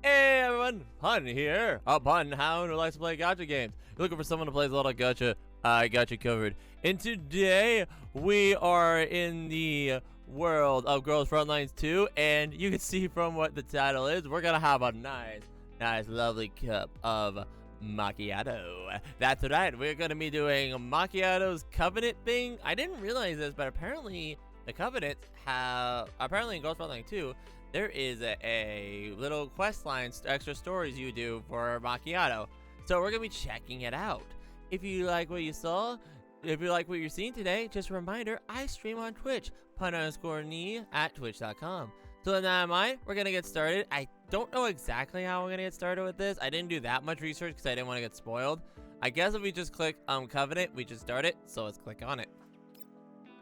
Hey everyone, Pun here, a pun hound who likes to play gacha games. You're looking for someone to play a lot of gacha, I got you covered. And today, we are in the world of Girls Frontlines 2, and you can see from what the title is, we're gonna have a nice, lovely cup of Macchiato. That's right, we're gonna be doing Macchiato's Covenant thing. I didn't realize this, but apparently the Covenants have, in Girls Frontline 2, there is a little quest line, extra stories you do for Macchiato. So we're gonna be checking it out. If you like what you saw, if you like what you're seeing today, just a reminder, I stream on Twitch, pun_knee at twitch.com. So with that in mind, we're gonna get started. I don't know exactly how we're gonna get started with this. I didn't do that much research because I didn't want to get spoiled. I guess if we just click Covenant, we just start it. So let's click on it.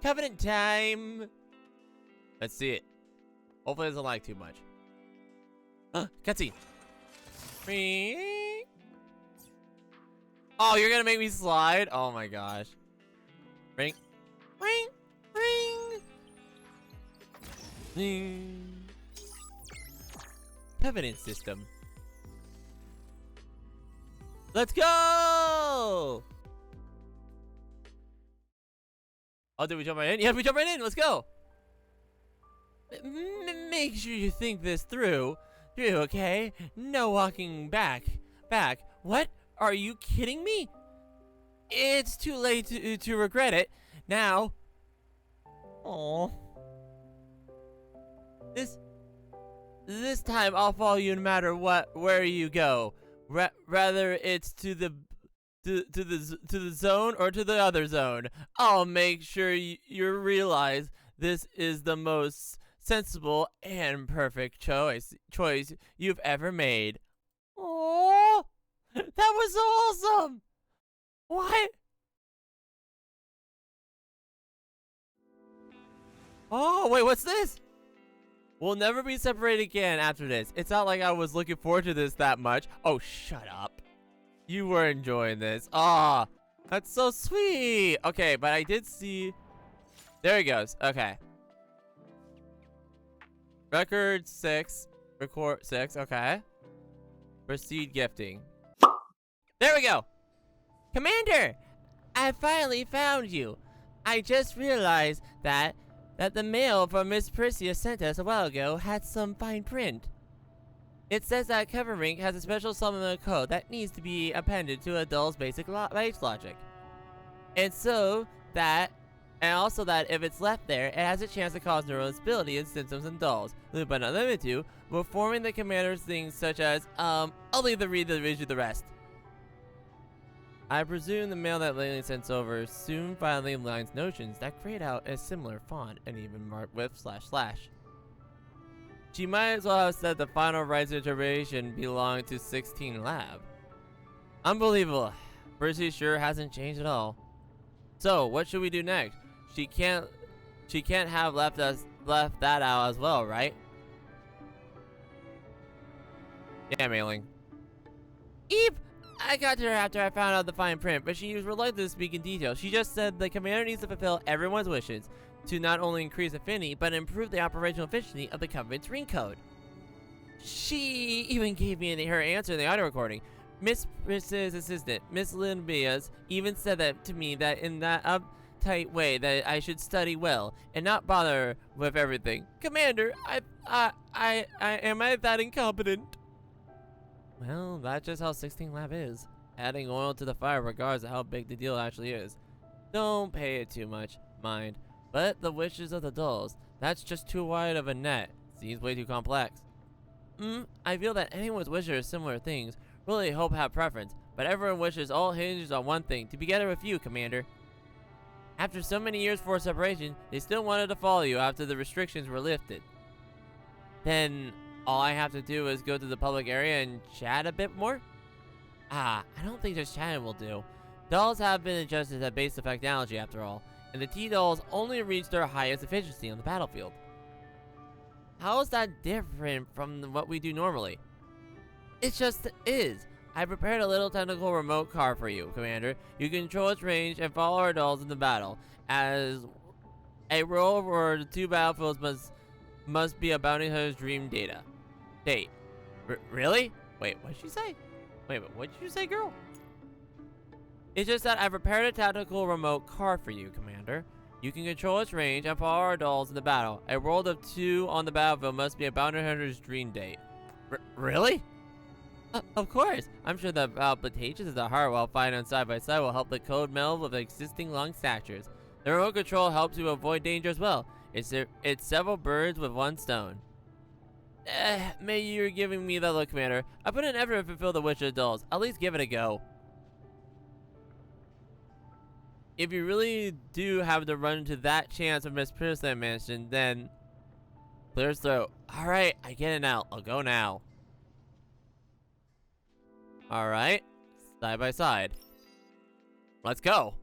Covenant time. Let's see it. Hopefully it doesn't lag too much. Cutscene. Oh, you're gonna make me slide? Oh my gosh. Ring. Ring. Ring. Ring. Covenant system. Let's go! Oh, did we jump right in? Yeah, we jump right in. Let's go. Make sure you think this through, okay? No walking back. What? Are you kidding me? It's too late to regret it now. Oh. This time I'll follow you no matter where you go. Rather it's to the zone or to the other zone. I'll make sure you realize this is the most sensible and perfect choice you've ever made. Oh, that was so awesome! What? Oh, wait, what's this? We'll never be separated again after this. It's not like I was looking forward to this that much. Oh, shut up. You were enjoying this. Ah, that's so sweet. Okay, but I did see... There he goes. Okay. Record 6. Record 6. Okay. Proceed gifting. There we go. Commander, I finally found you. I just realized that the mail from Miss Perseus sent us a while ago had some fine print. It says that Covering has a special supplemental code that needs to be appended to a doll's basic base logic. And also that if it's left there, it has a chance to cause neural instability and symptoms in dolls, but not limited to, performing the commander's things such as, I'll leave the read you the rest. I presume the mail that Lily sends over soon finally aligns notions that create out a similar font and even marked with // She might as well have said the final rights of interpretation belonged to 16 Lab. Unbelievable. Percy sure hasn't changed at all. So, what should we do next? She can't have left that out as well, right? Yeah, mailing. Eep! I got to her after I found out the fine print, but she was reluctant to speak in detail. She just said the commander needs to fulfill everyone's wishes to not only increase affinity, but improve the operational efficiency of the Covenant's ring code. She even gave me her answer in the audio recording. Miss Pris's assistant, Miss Limbias, even said that to me that in that uptight way that I should study well and not bother with everything. Commander, am I that incompetent? Well, that's just how 16 Lab is. Adding oil to the fire regardless of how big the deal actually is. Don't pay it too much mind. But the wishes of the dolls, that's just too wide of a net. Seems way too complex. I feel that anyone's wishes are similar things. Really hope have preference, but everyone wishes all hinges on one thing, to be together with you, Commander. After so many years for separation, they still wanted to follow you after the restrictions were lifted. Then all I have to do is go to the public area and chat a bit more? I don't think just chatting will do. Dolls have been adjusted to base effect analogy after all, and the T-dolls only reach their highest efficiency on the battlefield. How is that different from what we do normally? It just is. I prepared a little technical remote car for you, Commander. You control its range and follow our dolls in the battle. As a role for the two battlefields must be a bounty hunter's dream date. Really? Wait, what'd she say? Wait, but what did you say, girl? It's just that I've prepared a tactical remote car for you, Commander. You can control its range and follow our dolls in the battle. A world of 2 on the battlefield must be a bounty hunter's dream date. Really? Of course. I'm sure the palpitations of the heart while fighting on side by side will help the code meld with existing long statures. The remote control helps you avoid danger as well. It's several birds with one stone. Maybe you're giving me that look, Commander. I put in effort to fulfill the wish of the dolls. At least give it a go. If you really do have to run into that chance of Miss Princess Mansion, then clear his throat. Alright, I get it now. I'll go now. Alright. Side by side. Let's go.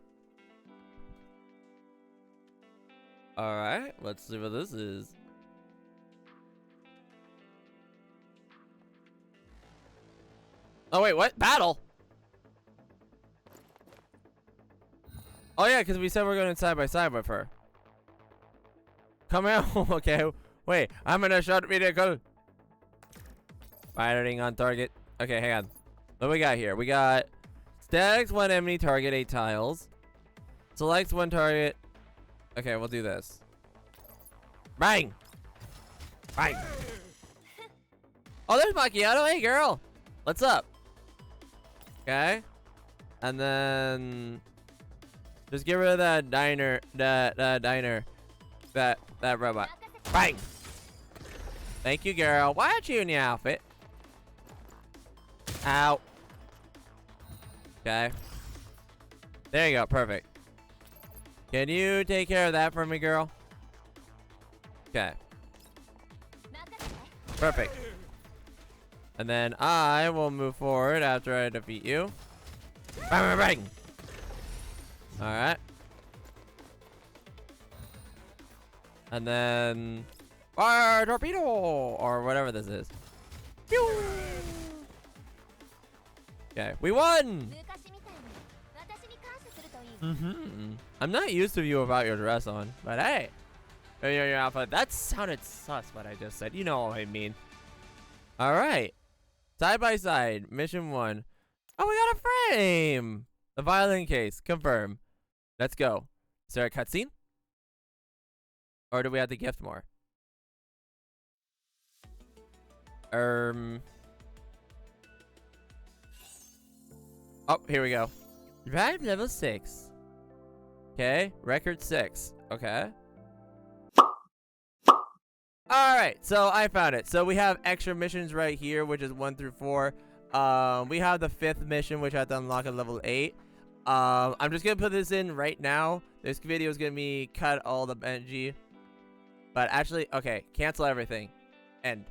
Alright, let's see what this is. Oh wait, what? Battle? Oh yeah, because we said we're going side by side with her. Come out. Okay, wait. I'm gonna shot vehicle. Firing on target. Okay, hang on. What do we got here? We got stags 1 enemy target 8 tiles. Selects 1 target. Okay, we'll do this. Bang! Bang! Oh, there's Macchiato. Hey, girl. What's up? Okay. And then just get rid of that diner, that robot. Bang! Thank you, girl. Why aren't you in your outfit? Ow. Okay. There you go. Perfect. Can you take care of that for me, girl? Okay. Perfect. And then I will move forward after I defeat you. Bang, bang, bang. Alright. And then fire torpedo or whatever this is. Pew! Okay, we won! I'm not used to you without your dress on, but hey. Your outfit. That sounded sus what I just said. You know what I mean. Alright. Side by side. Mission 1. Oh, we got a frame! The violin case. Confirm. Let's go. Is there a cutscene? Or do we have to gift more? Oh, here we go. Drive level 6. Okay. Record 6. Okay. Alright, so I found it. So we have extra missions right here, which is 1 through 4. We have the 5th mission, which I have to unlock at level 8. I'm just gonna put this in right now. This video is gonna be cut all the Benji. But actually, okay, cancel everything. End.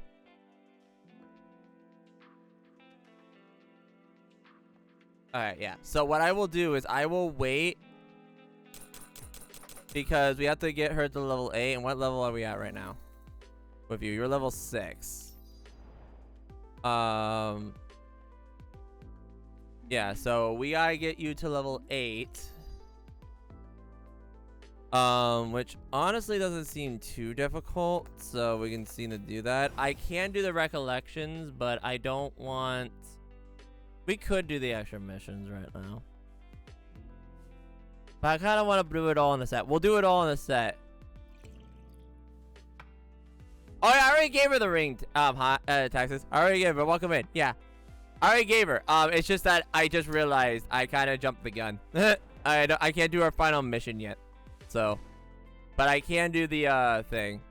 Alright, yeah. So what I will do is I will wait. Because we have to get her to level 8. And what level are we at right now? With you. You're level 6. Yeah, so we gotta get you to level 8. Which honestly doesn't seem too difficult, so we can seem to do that. I can do the recollections, but I don't want... We could do the extra missions right now. But I kind of want to do it all in the set. We'll do it all in the set. Oh, yeah, I already gave her the ring, Texas. I already gave her. Welcome in. Yeah. I already gave her. It's just that I just realized I kind of jumped the gun. I can't do our final mission yet. So, but I can do the thing.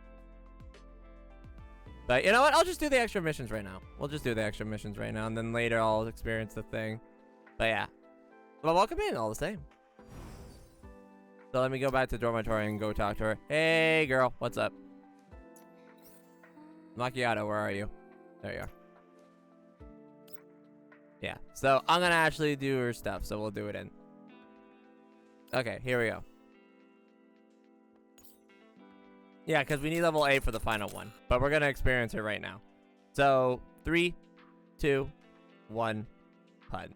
But you know what? I'll just do the extra missions right now. We'll just do the extra missions right now, and then later I'll experience the thing. But yeah. Well, welcome in all the same. So let me go back to the dormitory and go talk to her. Hey, girl. What's up? Macchiato, where are you? There you are. Yeah. So I'm going to actually do her stuff, so we'll do it in. Okay, here we go. Yeah, because we need level 8 for the final one. But we're going to experience it right now. So, 3, 2, 1, PUD.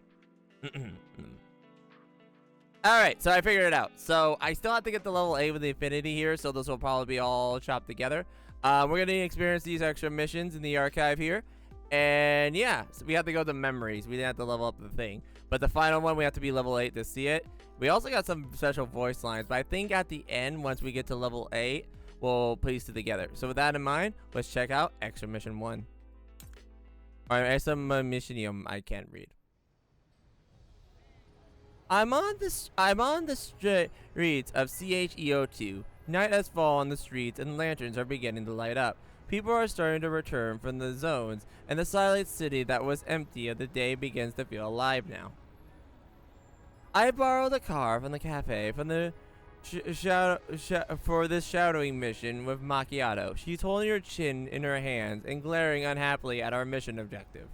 Alright, so I figured it out. So, I still have to get the level 8 with the affinity here, so this will probably be all chopped together. We're going to experience these extra missions in the archive here. And yeah, so we have to go to memories. We didn't have to level up the thing. But the final one, we have to be level 8 to see it. We also got some special voice lines. But I think at the end, once we get to level 8, we'll piece it together. So with that in mind, let's check out Extra Mission 1. Or Extra Missionium, I can't read. I'm on the streets of CHEO2. Night has fallen on the streets and lanterns are beginning to light up. People are starting to return from the zones, and the silent city that was empty of the day begins to feel alive now. I borrowed a car from the cafe from the for this shadowing mission with Macchiato. She's holding her chin in her hands and glaring unhappily at our mission objective.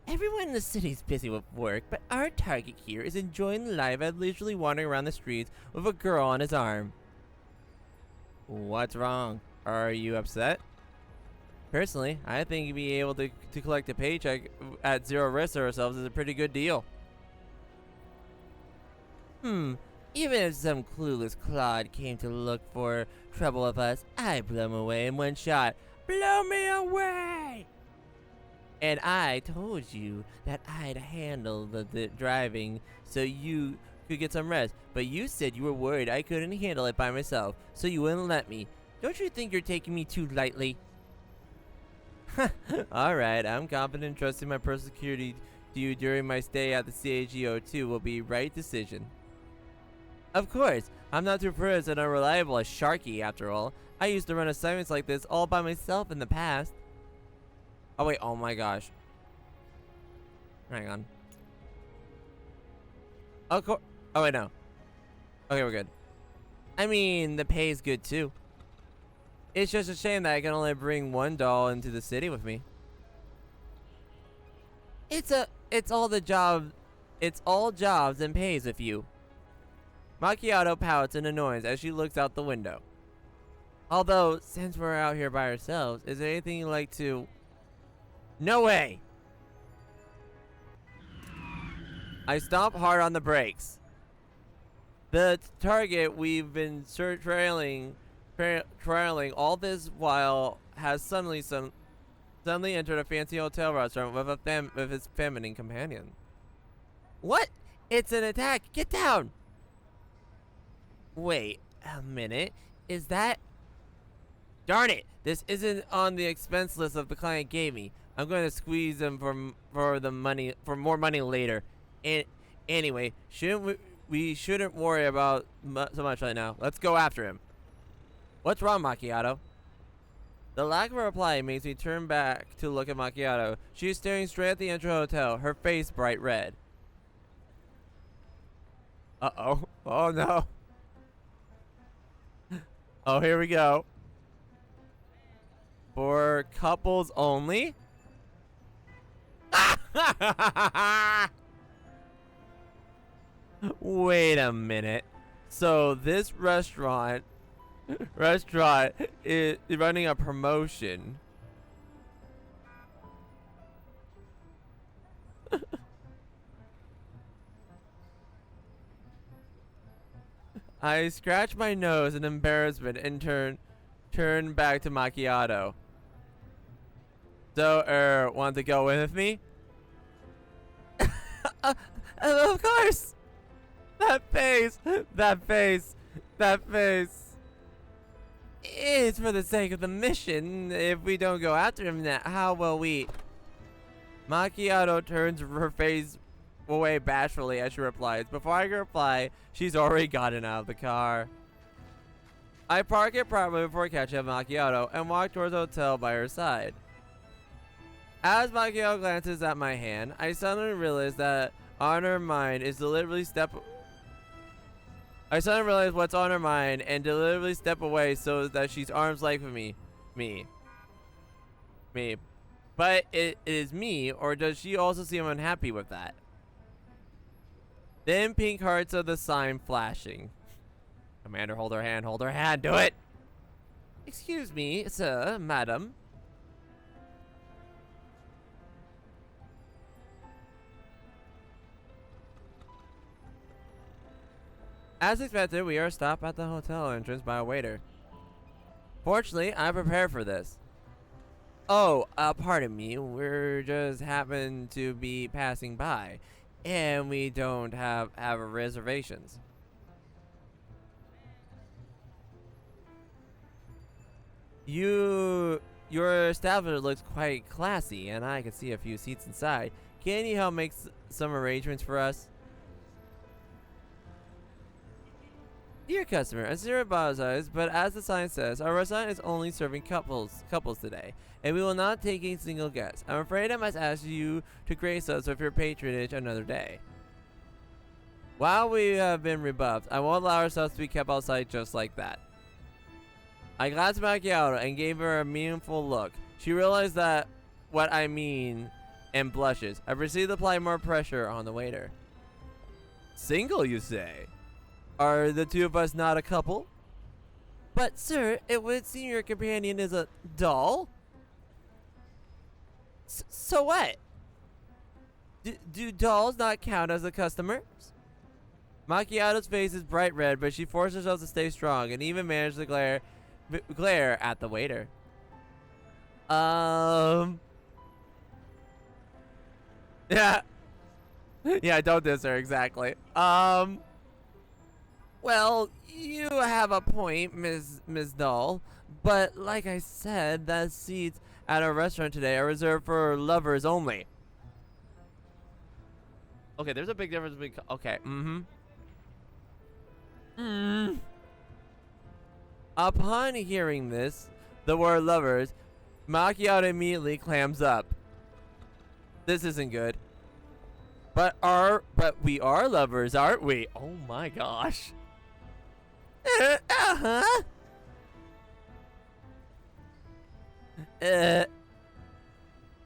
Everyone in the city's busy with work, but our target here is enjoying life and leisurely wandering around the streets with a girl on his arm. What's wrong? Are you upset? Personally, I think being able to collect a paycheck at zero risk to ourselves is a pretty good deal. Even if some clueless clod came to look for trouble with us, I'd blow him away in one shot. Blow me away! And I told you that I'd handle the driving so you could get some rest. But you said you were worried I couldn't handle it by myself, so you wouldn't let me. Don't you think you're taking me too lightly? Alright, I'm confident trusting my personal security to you during my stay at the CHEO2 will be right decision. Of course, I'm not too first and unreliable as Sharky after all. I used to run assignments like this all by myself in the past. Oh wait, oh my gosh. Hang on. Oh wait, no. Okay, we're good. I mean, the pay is good too. It's just a shame that I can only bring one doll into the city with me. It's all jobs and pays with you. Macchiato pouts in annoyance as she looks out the window. Although, since we're out here by ourselves, is there anything you'd like to... No way! I stomp hard on the brakes. The target we've been trailing all this while has suddenly entered a fancy hotel restaurant with his feminine companion. What? It's an attack! Get down! Wait a minute. Is that... Darn it! This isn't on the expense list of the client gave me. I'm going to squeeze them for more money later. And anyway, we shouldn't worry about so much right now. Let's go after him. What's wrong, Macchiato? The lack of a reply makes me turn back to look at Macchiato. She's staring straight at the Intro Hotel, her face bright red. Uh-oh. Oh no. Oh, here we go. For couples only? Wait a minute. So this restaurant is running a promotion. I scratch my nose in embarrassment and turn back to Macchiato. So, want to go in with me? Of course! That face! It's for the sake of the mission. If we don't go after him now, how will we? Macchiato turns her face away bashfully as she replies. Before I can reply, she's already gotten out of the car. I park it properly before catching Macchiato and walk towards the hotel by her side. As Macchiato glances at my hand, I suddenly realize that on her mind is deliberately I suddenly realize what's on her mind and deliberately step away so that she's arm's length with me. But it is me, or does she also seem unhappy with that? Then pink hearts of the sign flashing. Commander, hold her hand, do it! Excuse me, sir, madam. As expected, we are stopped at the hotel entrance by a waiter. Fortunately, I'm prepared for this. Oh, pardon me. We're just happen to be passing by, and we don't have reservations. Your establishment looks quite classy, and I can see a few seats inside. Can you help make some arrangements for us? Dear customer, I sincerely apologize, but as the sign says, our restaurant is only serving couples today, and we will not take a single guest. I'm afraid I must ask you to grace us with your patronage another day. While we have been rebuffed, I won't allow ourselves to be kept outside just like that. I glanced at Macchiato and gave her a meaningful look. She realized that what I mean and blushes. I proceeded to apply more pressure on the waiter. Single, you say? Are the two of us not a couple? But sir, it would seem your companion is a doll? So what? Do dolls not count as a customer? Macchiato's face is bright red, but she forced herself to stay strong and even managed to glare at the waiter. Yeah. Yeah, don't diss her, exactly. Well, you have a point, Miss Doll. But like I said, the seats at our restaurant today are reserved for lovers only. Okay, there's a big difference between... Okay, Upon hearing this, the word lovers, Macchiato immediately clams up. This isn't good. But we are lovers, aren't we? Oh my gosh.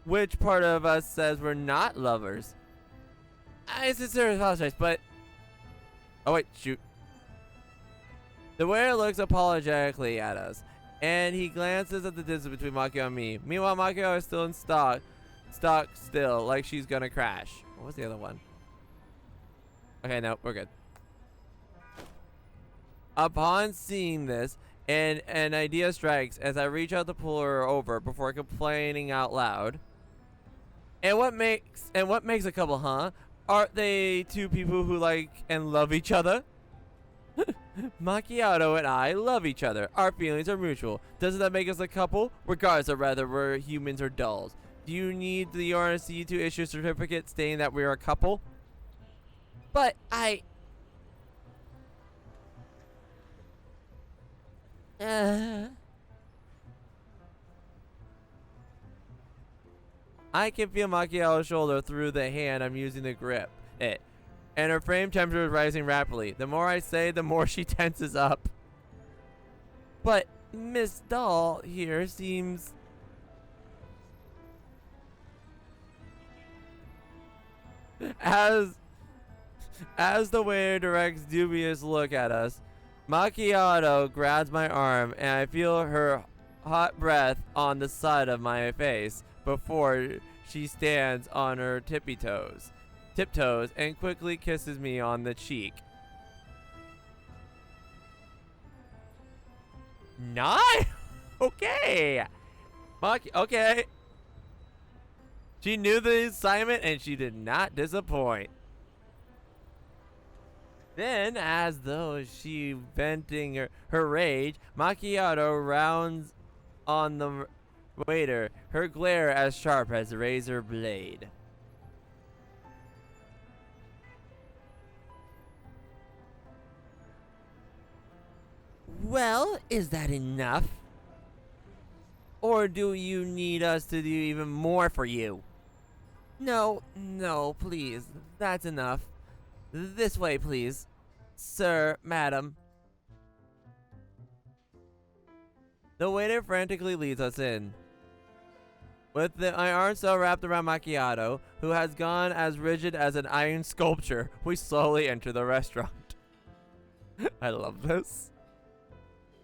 Which part of us says we're not lovers? I sincerely apologize, but... Oh wait, shoot. The waiter looks apologetically at us, and he glances at the distance between Macchiato and me. Meanwhile, Macchiato is still in stock still, like she's gonna crash. What was the other one? Okay, no, we're good. Upon seeing this, an idea strikes as I reach out to pull her over before complaining out loud. And what makes a couple, huh? Aren't they two people who like and love each other? Macchiato and I love each other. Our feelings are mutual. Doesn't that make us a couple? Regardless of whether we're humans or dolls. Do you need the RNC to issue a certificate stating that we're a couple? But I can feel Macchiato's shoulder through the hand I'm using to grip it, and her frame temperature is rising rapidly. The more I say, the more she tenses up. But Miss Doll here seems... As the waiter directs dubious look at us, Macchiato grabs my arm and I feel her hot breath on the side of my face before she stands on her tiptoes and quickly kisses me on the cheek. Not okay. Okay. She knew the assignment and she did not disappoint. Then, as though she venting her rage, Macchiato rounds on the waiter, her glare as sharp as a razor blade. Well, is that enough? Or do you need us to do even more for you? No, please. That's enough. This way, please. Sir, madam. The waiter frantically leads us in. With my arm still wrapped around Macchiato, who has gone as rigid as an iron sculpture, we slowly enter the restaurant. I love this.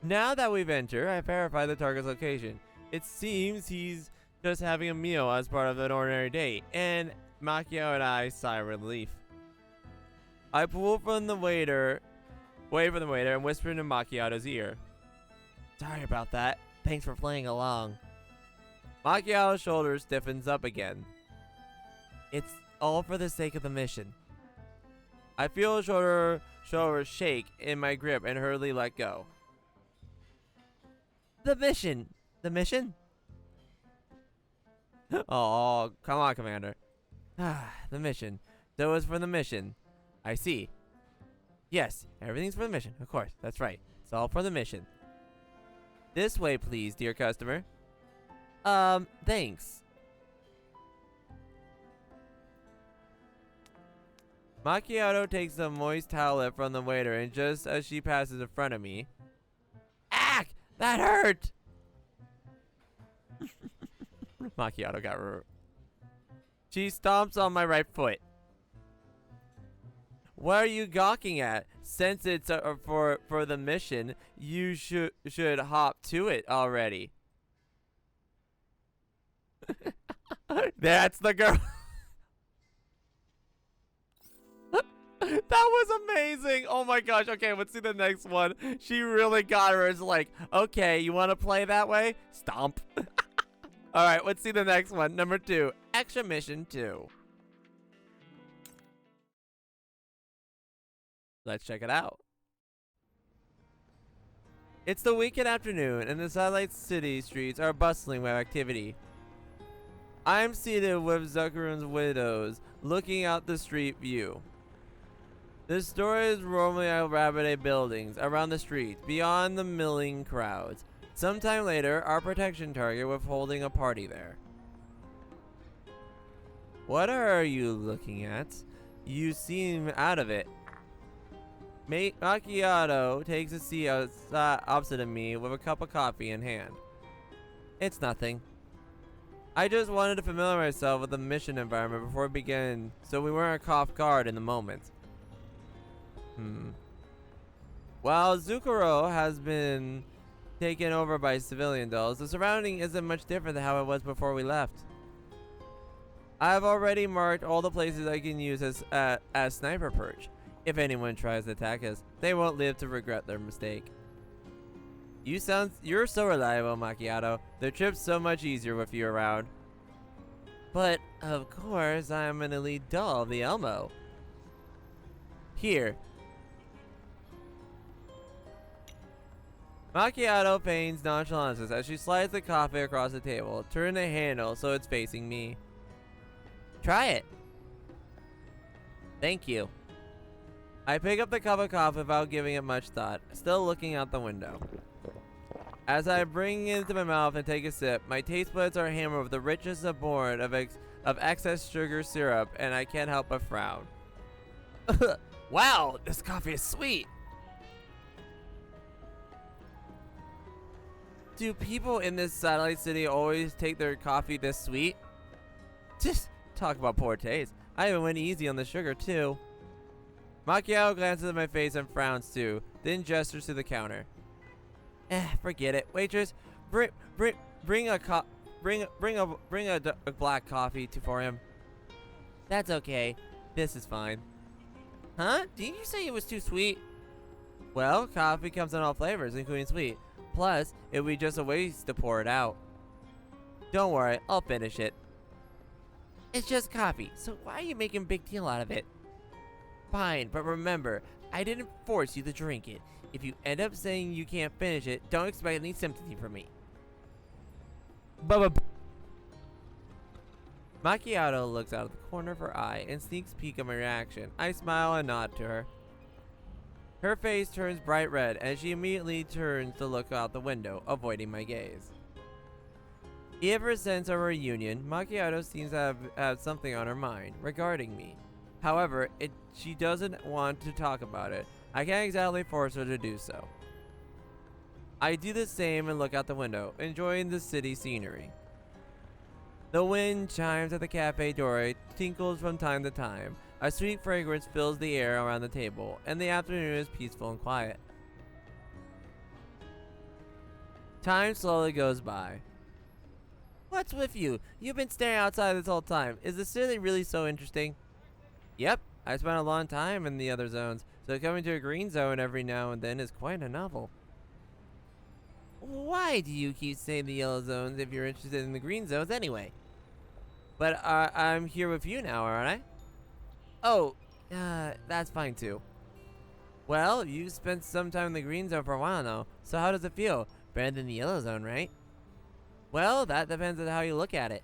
Now that we've entered, I verify the target's location. It seems he's just having a meal as part of an ordinary date, and Macchiato and I sigh relief. I pull from the waiter, and whisper into Macchiato's ear. Sorry about that. Thanks for playing along. Macchiato's shoulder stiffens up again. It's all for the sake of the mission. I feel a shoulder shake in my grip and hurriedly let go. The mission! The mission? Oh, come on, Commander. The mission. So it's for the mission. I see. Yes, everything's for the mission. Of course, that's right. It's all for the mission. This way, please, dear customer. Thanks. Macchiato takes a moist towelette from the waiter, and just as she passes in front of me... Ack! That hurt! Macchiato got her. She stomps on my right foot. What are you gawking at? Since it's for the mission, you should hop to it already. That's the girl. That was amazing. Oh my gosh. Okay, let's see the next one. She really got her. It's like, okay, you want to play that way? Stomp. All right, let's see the next one. Number 2, Extra Mission 2. Let's check it out. It's the weekend afternoon, and the satellite city streets are bustling with activity. I'm seated with Zuckerun's widows, looking out the street view. The store is roaming out rabbit buildings around the streets, beyond the milling crowds. Sometime later, our protection target was holding a party there. What are you looking at? You seem out of it. Macchiato takes a seat opposite of me with a cup of coffee in hand. It's nothing. I just wanted to familiarize myself with the mission environment before we begin, so we weren't caught off guard in the moment. While Zucchero has been taken over by civilian dolls, the surrounding isn't much different than how it was before we left. I've already marked all the places I can use as sniper perch. If anyone tries to attack us, they won't live to regret their mistake. You're so reliable, Macchiato. The trip's so much easier with you around. But, of course, I'm an elite doll of the Elmo. Here. Macchiato feigns nonchalance as she slides the coffee across the table, turning the handle so it's facing me. Try it. Thank you. I pick up the cup of coffee without giving it much thought, still looking out the window. As I bring it into my mouth and take a sip, my taste buds are hammered with the richness aboard of excess sugar syrup, and I can't help but frown. Wow, this coffee is sweet! Do people in this satellite city always take their coffee this sweet? Just talk about poor taste. I even went easy on the sugar, too. Macchiato glances at my face and frowns too, then gestures to the counter. Forget it. Waitress, bring a black coffee for him. That's okay. This is fine. Huh? Didn't you say it was too sweet? Well, coffee comes in all flavors, including sweet. Plus, it would be just a waste to pour it out. Don't worry, I'll finish it. It's just coffee, so why are you making a big deal out of it? Fine, but remember, I didn't force you to drink it. If you end up saying you can't finish it, don't expect any sympathy from me. Macchiato looks out of the corner of her eye and sneaks peek at my reaction. I smile and nod to her. Her face turns bright red as she immediately turns to look out the window, avoiding my gaze. Ever since our reunion, Macchiato seems to have something on her mind regarding me. However, she doesn't want to talk about it. I can't exactly force her to do so. I do the same and look out the window, enjoying the city scenery. The wind chimes at the cafe door, tinkles from time to time. A sweet fragrance fills the air around the table, and the afternoon is peaceful and quiet. Time slowly goes by. What's with you? You've been staring outside this whole time. Is the city really so interesting? Yep, I spent a long time in the other zones, so coming to a green zone every now and then is quite a novel. Why do you keep saying the yellow zones if you're interested in the green zones anyway? But I'm here with you now, aren't I? Oh, that's fine too. Well, you've spent some time in the green zone for a while now, so how does it feel? Better than the yellow zone, right? Well, that depends on how you look at it.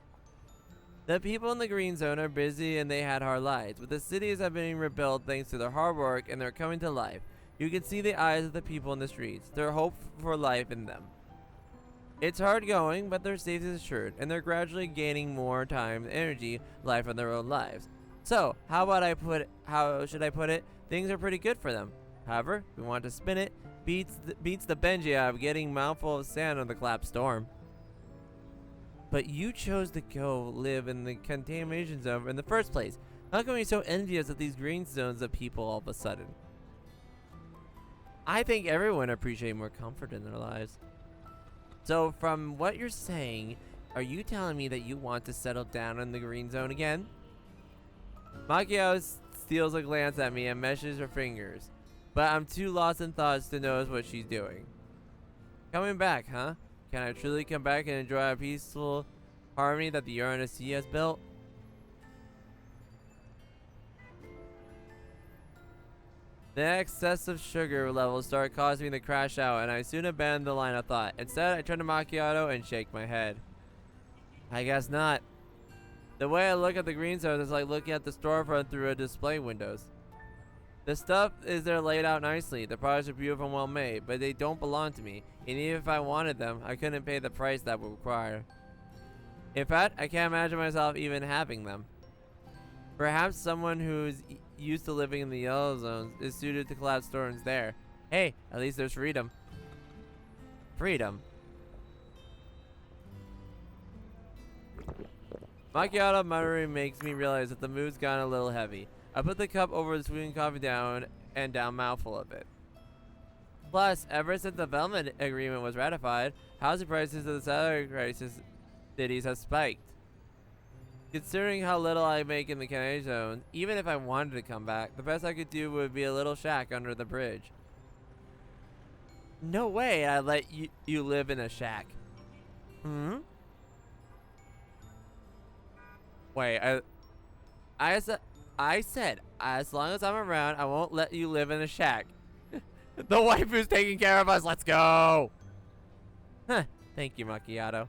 The people in the green zone are busy and they had hard lives, but the cities have been rebuilt thanks to their hard work and they're coming to life. You can see the eyes of the people in the streets, their hope for life in them. It's hard going, but their safety is assured, and they're gradually gaining more time and energy, life in their own lives. So, how should I put it? Things are pretty good for them. However, if we want to spin it, beats the Benji out of getting mouthful of sand on the collapsed storm. But you chose to go live in the contamination zone in the first place. How come you're so envious of these green zones of people all of a sudden? I think everyone appreciates more comfort in their lives. So from what you're saying, are you telling me that you want to settle down in the green zone again? Macchiato steals a glance at me and meshes her fingers, but I'm too lost in thoughts to notice what she's doing. Coming back, huh? Can I truly come back and enjoy a peaceful harmony that the Uranus Sea has built? The excessive sugar levels started causing me to crash out, and I soon abandoned the line of thought. Instead, I turned to Macchiato and shake my head. I guess not. The way I look at the green zone is like looking at the storefront through a display windows. The stuff is there laid out nicely. The products are beautiful and well made, but they don't belong to me. And even if I wanted them, I couldn't pay the price that would require. In fact, I can't imagine myself even having them. Perhaps someone who's used to living in the yellow zones is suited to collapse storms there. Hey, at least there's freedom. Freedom. Macchiato muttering makes me realize that the mood's gone a little heavy. I put the cup over the sweetened coffee down and down mouthful of it. Plus, ever since the development agreement was ratified, housing prices of the salary crisis cities have spiked. Considering how little I make in the Canadian zone, even if I wanted to come back, the best I could do would be a little shack under the bridge. No way I'd let you live in a shack. Hmm? Wait, I said, as long as I'm around, I won't let you live in a shack. The waifu's taking care of us, let's go! Huh, thank you, Macchiato.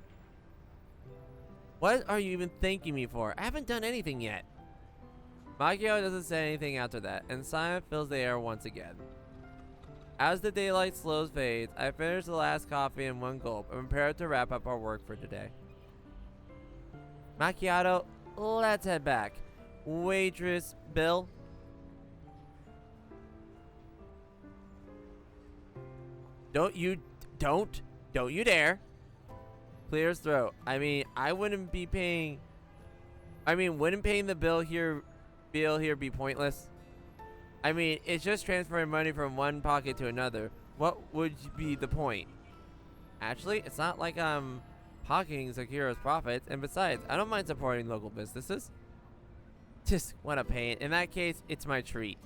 What are you even thanking me for? I haven't done anything yet. Macchiato doesn't say anything after that, and silence fills the air once again. As the daylight slows fades, I finish the last coffee in one gulp and prepare to wrap up our work for today. Macchiato, let's head back. Waitress, Bill. Don't you dare. Clear his throat. I mean, wouldn't paying the bill here be pointless? I mean, it's just transferring money from one pocket to another. What would be the point? Actually, it's not like I'm pocketing Zakira's profits, and besides, I don't mind supporting local businesses. Just what a pain. In that case, it's my treat.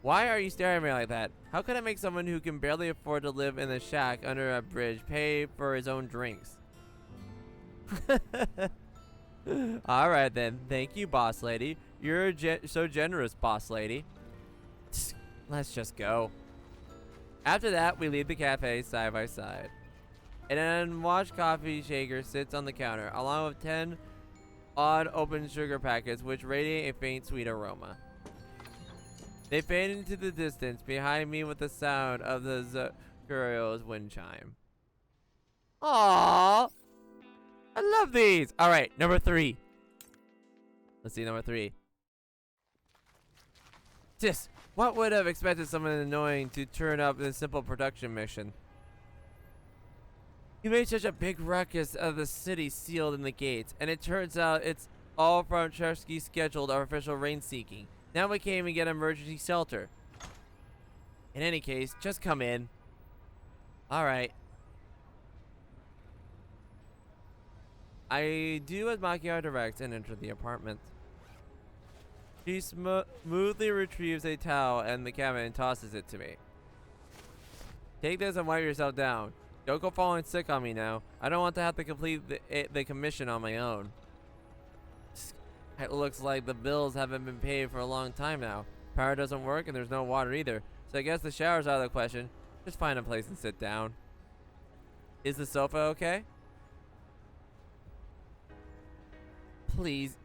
Why are you staring at me like that? How could I make someone who can barely afford to live in a shack under a bridge pay for his own drinks? Alright then. Thank you, boss lady. You're so generous, boss lady. Let's just go. After that, we leave the cafe side by side. An unwashed coffee shaker sits on the counter, along with 10 odd open sugar packets which radiate a faint sweet aroma. They fade into the distance behind me with the sound of the Zakurio's wind chime. Aww! I love these! Alright, number 3. Let's see number 3. Just, what would have expected someone annoying to turn up in a simple production mission? You made such a big ruckus of the city sealed in the gates, and it turns out it's all from Chesky's scheduled artificial rain-seeking. Now we can't even get emergency shelter. In any case, just come in. Alright. I do as Macchiato directs and enter the apartment. She smoothly retrieves a towel and the cabinet and tosses it to me. Take this and wipe yourself down. Don't go falling sick on me now. I don't want to have to complete the commission on my own. It looks like the bills haven't been paid for a long time now. Power doesn't work and there's no water either. So I guess the shower's out of the question. Just find a place and sit down. Is the sofa okay? Please.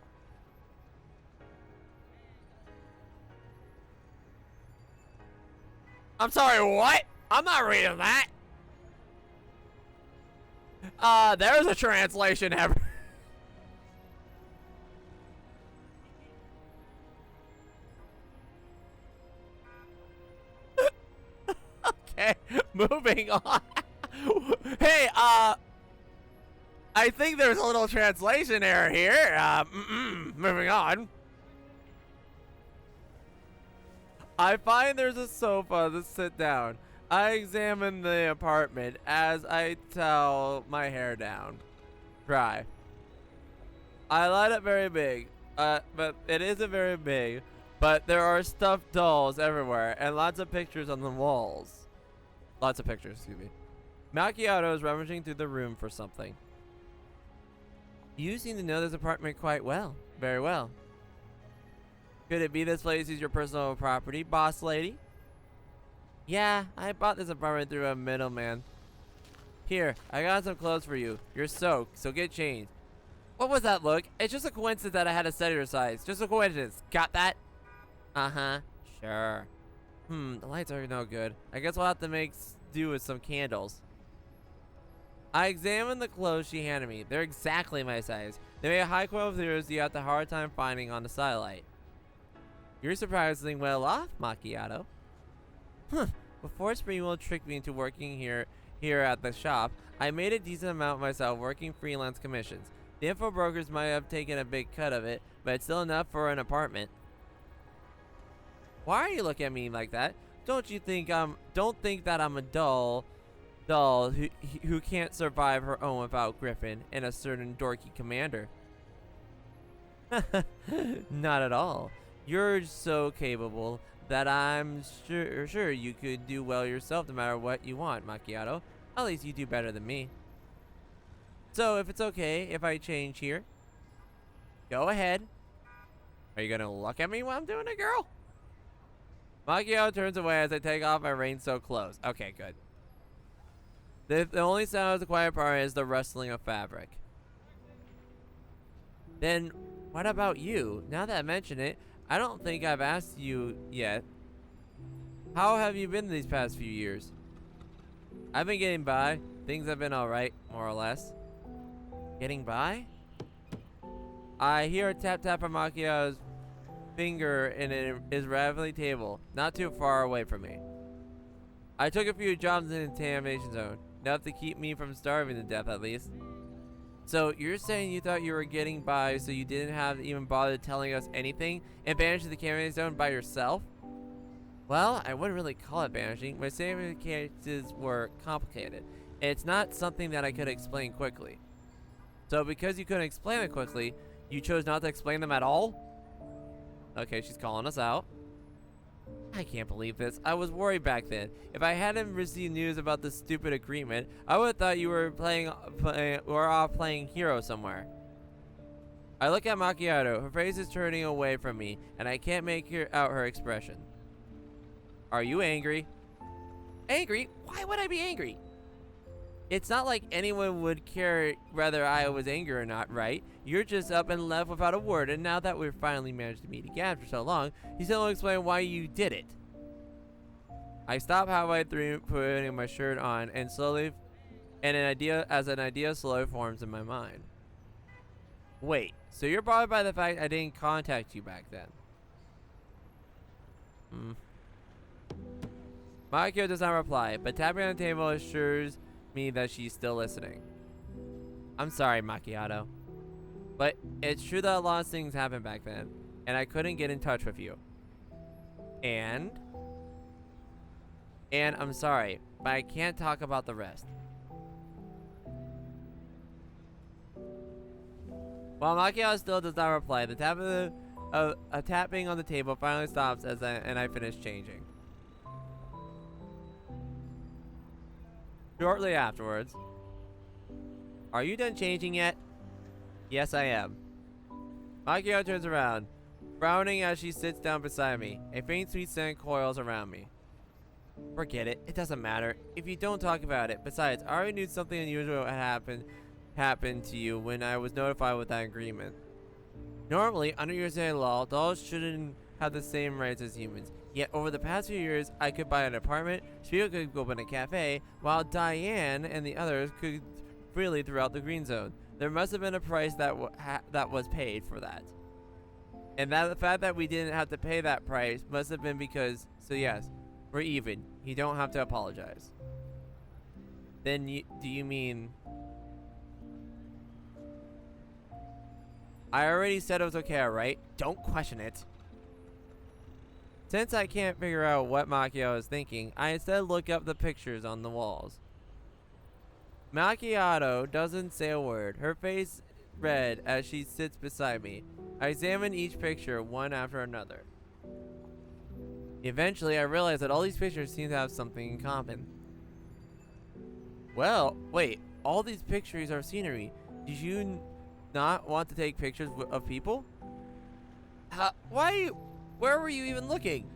I'm sorry, what? I'm not reading that. There's a translation ever. Okay, moving on. Hey, I think there's a little translation error here. Moving on. I find there's a sofa to sit down. I examine the apartment as I towel my hair down. Dry. I light it very big, but it isn't very big. But there are stuffed dolls everywhere and lots of pictures on the walls. Lots of pictures, excuse me. Macchiato is rummaging through the room for something. You seem to know this apartment quite well. Very well. Could it be this place is your personal property, boss lady? Yeah, I bought this apartment through a middleman. Here, I got some clothes for you. You're soaked, so get changed. What was that look? It's just a coincidence that I had a set your size. Just a coincidence. Got that? Uh-huh. Sure. The lights are no good. I guess we'll have to make do with some candles. I examined the clothes she handed me. They're exactly my size. They made a high quality materials you have a hard time finding on the satellite. You're surprisingly well off, Macchiato. Before Springwell tricked me into working here at the shop, I made a decent amount myself working freelance commissions. The info brokers might have taken a big cut of it, but it's still enough for an apartment. Why are you looking at me like that? Don't think that I'm a doll who can't survive her own without Griffin and a certain dorky commander. Not at all. You're so capable that I'm sure you could do well yourself no matter what you want, Macchiato. At least you do better than me. So if it's okay if I change here, go ahead. Are you gonna look at me while I'm doing it, girl? Macchiato turns away as I take off my rain-soaked clothes. Okay, good. The only sound of the quiet part is the rustling of fabric. Then, what about you? Now that I mention it, I don't think I've asked you yet. How have you been these past few years? I've been getting by. Things have been alright, more or less. Getting by? I hear a tap-tap from Macchiato's finger in his ravelly table, not too far away from me. I took a few jobs in the contamination zone, enough to keep me from starving to death at least. So you're saying you thought you were getting by so you didn't have to even bother telling us anything and banished the contamination zone by yourself? Well, I wouldn't really call it banishing. My circumstances were complicated. It's not something that I could explain quickly. So because you couldn't explain it quickly, you chose not to explain them at all? Okay, she's calling us out. I can't believe this. I was worried back then. If I hadn't received news about this stupid agreement, I would have thought you were off playing hero somewhere. I look at Macchiato. Her face is turning away from me, and I can't make out her expression. Are you angry? Angry? Why would I be angry? It's not like anyone would care whether I was angry or not, right? You're just up and left without a word, and now that we've finally managed to meet again after so long, you still don't explain why you did it. I stop halfway through putting my shirt on, and an idea slowly forms in my mind. Wait, so you're bothered by the fact I didn't contact you back then? Macchiato does not reply, but tapping on the table assures me that she's still listening. I'm sorry, Macchiato, but it's true that a lot of things happened back then, and I couldn't get in touch with you. And I'm sorry, but I can't talk about the rest. While Macchiato still does not reply, the tapping on the table finally stops and I finish changing. Shortly afterwards, are you done changing yet? Yes, I am. Macchiato turns around, frowning as she sits down beside me. A faint sweet scent coils around me. Forget it. It doesn't matter. If you don't talk about it. Besides, I already knew something unusual had happened to you when I was notified with that agreement. Normally, under USA law, dolls shouldn't have the same rights as humans. Yet, over the past few years, I could buy an apartment, Spiegel could open a cafe, while Diane and the others could freely throughout the green zone. There must have been a price that that was paid for that. And that the fact that we didn't have to pay that price must have been because, so yes, we're even. You don't have to apologize. Then do you mean... I already said it was okay, alright? Don't question it. Since I can't figure out what Macchiato is thinking, I instead look up the pictures on the walls. Macchiato doesn't say a word, her face red as she sits beside me. I examine each picture one after another. Eventually, I realize that all these pictures seem to have something in common. Well, wait, all these pictures are scenery. Did you not want to take pictures of people? Where were you even looking?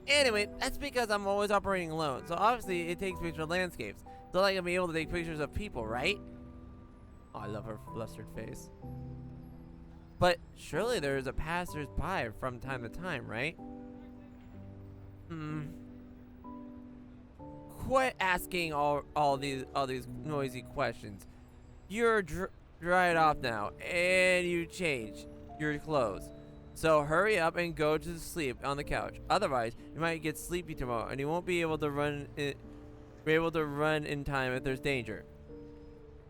Anyway, that's because I'm always operating alone, so obviously it takes pictures of landscapes. So I can be able to take pictures of people, right? Oh, I love her flustered face. But surely there is a passersby from time to time, right? Quit asking all these noisy questions. You're dried off now, and you changed your clothes. So hurry up and go to sleep on the couch. Otherwise, you might get sleepy tomorrow, and you won't be able to run in time if there's danger.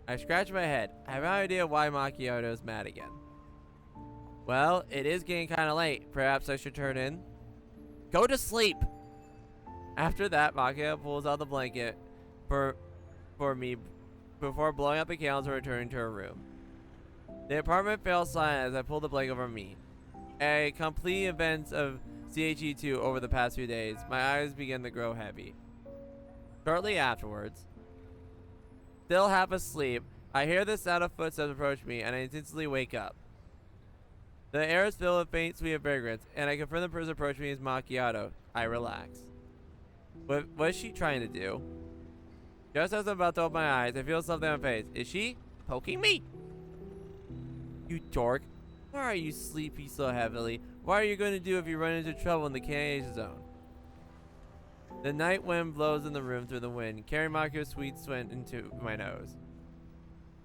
I scratch my head. I have no idea why Macchiato is mad again. Well, it is getting kind of late. Perhaps I should turn in. Go to sleep. After that, Macchiato pulls out the blanket for me before blowing out the candles and returning to her room. The apartment fell silent as I pulled the blanket over me. A complete events of CHE2 over the past few days, my eyes began to grow heavy. Shortly afterwards, still half asleep, I hear the sound of footsteps approach me and I instantly wake up. The air is filled with faint sweet fragrance, and I confirm the person approaching me is Macchiato. I relax. What is she trying to do? Just as I'm about to open my eyes, I feel something on my face. Is she poking me? You dork. Why are you sleepy so heavily? What are you going to do if you run into trouble in the Canadian zone? The night wind blows in the room through the wind, carrying Macchiato's sweet scent into my nose.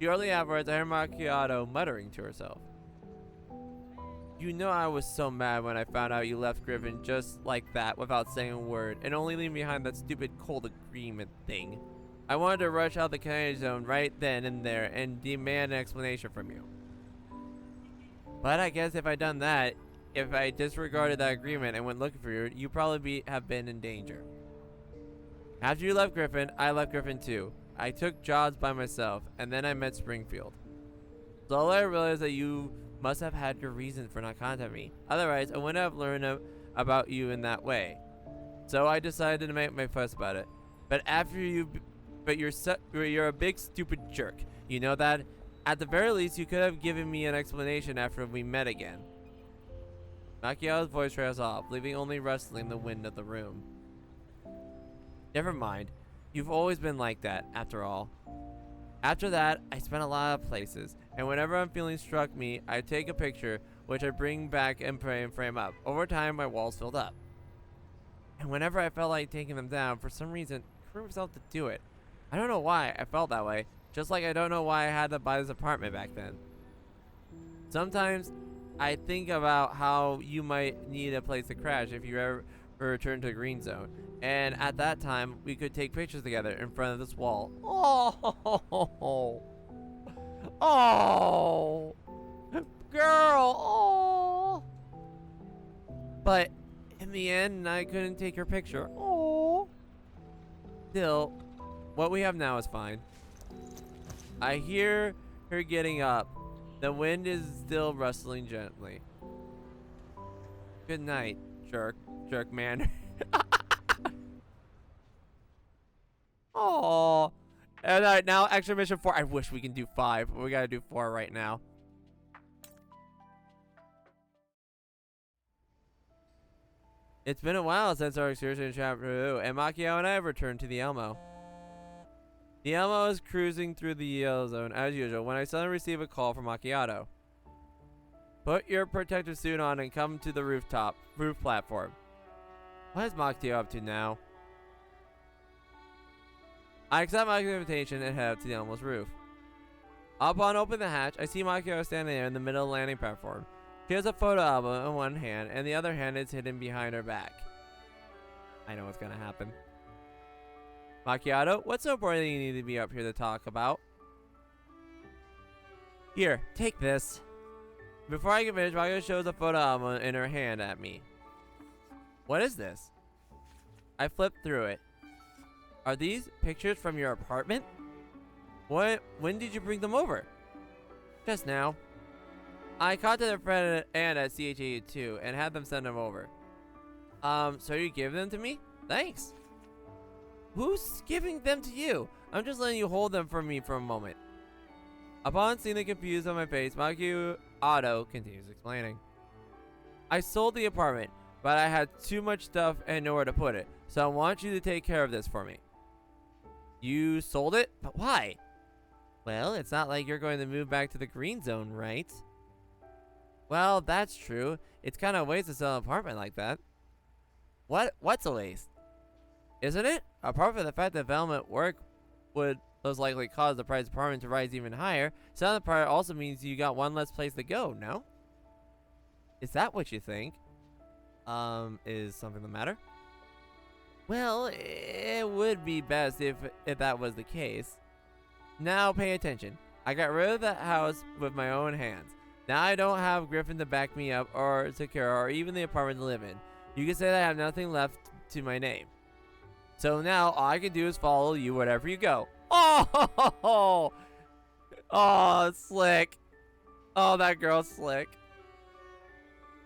Shortly afterwards, I hear Macchiato muttering to herself. You know I was so mad when I found out you left Griffin just like that without saying a word and only leaving behind that stupid cold agreement thing. I wanted to rush out the Canadian zone right then and there and demand an explanation from you. But I guess if I'd done that, if I disregarded that agreement and went looking for you, you'd probably have been in danger. After you left Griffin, I left Griffin too. I took jobs by myself, and then I met Springfield. Slowly I realized that you must have had your reasons for not contacting me. Otherwise, I wouldn't have learned about you in that way. So I decided to make my fuss about it. But you're a big stupid jerk. You know that? At the very least, you could have given me an explanation after we met again. Macchiato's voice trails off, leaving only rustling the wind of the room. Never mind. You've always been like that, after all. After that, I spent a lot of places, and whenever I'm feeling struck me, I take a picture, which I bring back and frame up. Over time, my walls filled up. And whenever I felt like taking them down, for some reason, I proved myself to do it. I don't know why I felt that way, just like I don't know why I had to buy this apartment back then. Sometimes, I think about how you might need a place to crash if you ever return to the green zone. And at that time, we could take pictures together in front of this wall. Oh, oh, girl, oh. But in the end, I couldn't take her picture. Oh. Still, what we have now is fine. I hear her getting up. The wind is still rustling gently. Good night, jerk man. Oh. And now extra mission 4. I wish we can do 5, but we gotta do 4 right now. It's been a while since our excursion in Chapter 2, and Macchiato and I have returned to the Elmo. The Elmo is cruising through the yellow zone as usual when I suddenly receive a call from Macchiato. Put your protective suit on and come to the roof platform. What is Macchiato up to now? I accept my invitation and head up to the Elmo's roof. Upon opening the hatch, I see Macchiato standing there in the middle of the landing platform. She has a photo album in one hand, and the other hand is hidden behind her back. I know what's gonna happen. Macchiato, what's so important that you need to be up here to talk about? Here, take this. Before I can finish, Macchiato shows a photo album in her hand at me. What is this? I flip through it. Are these pictures from your apartment? When did you bring them over? Just now. I contacted a friend Anne at CH82 and had them send them over. So you give them to me? Thanks. Who's giving them to you? I'm just letting you hold them for me for a moment. Upon seeing the confusion on my face, Macchiato continues explaining. I sold the apartment, but I had too much stuff and nowhere to put it, so I want you to take care of this for me. You sold it? But why? Well, it's not like you're going to move back to the green zone, right? Well, that's true. It's kind of a waste to sell an apartment like that. What's a waste? Isn't it? Apart from the fact that development work would most likely cause the price of apartment to rise even higher, selling the part also means you got one less place to go, no? Is that what you think? Is something the matter? Well, it would be best if that was the case. Now pay attention. I got rid of that house with my own hands. Now I don't have Griffin to back me up or secure or even the apartment to live in. You can say that I have nothing left to my name. So now all I can do is follow you wherever you go. Oh, slick. Oh, that girl's slick.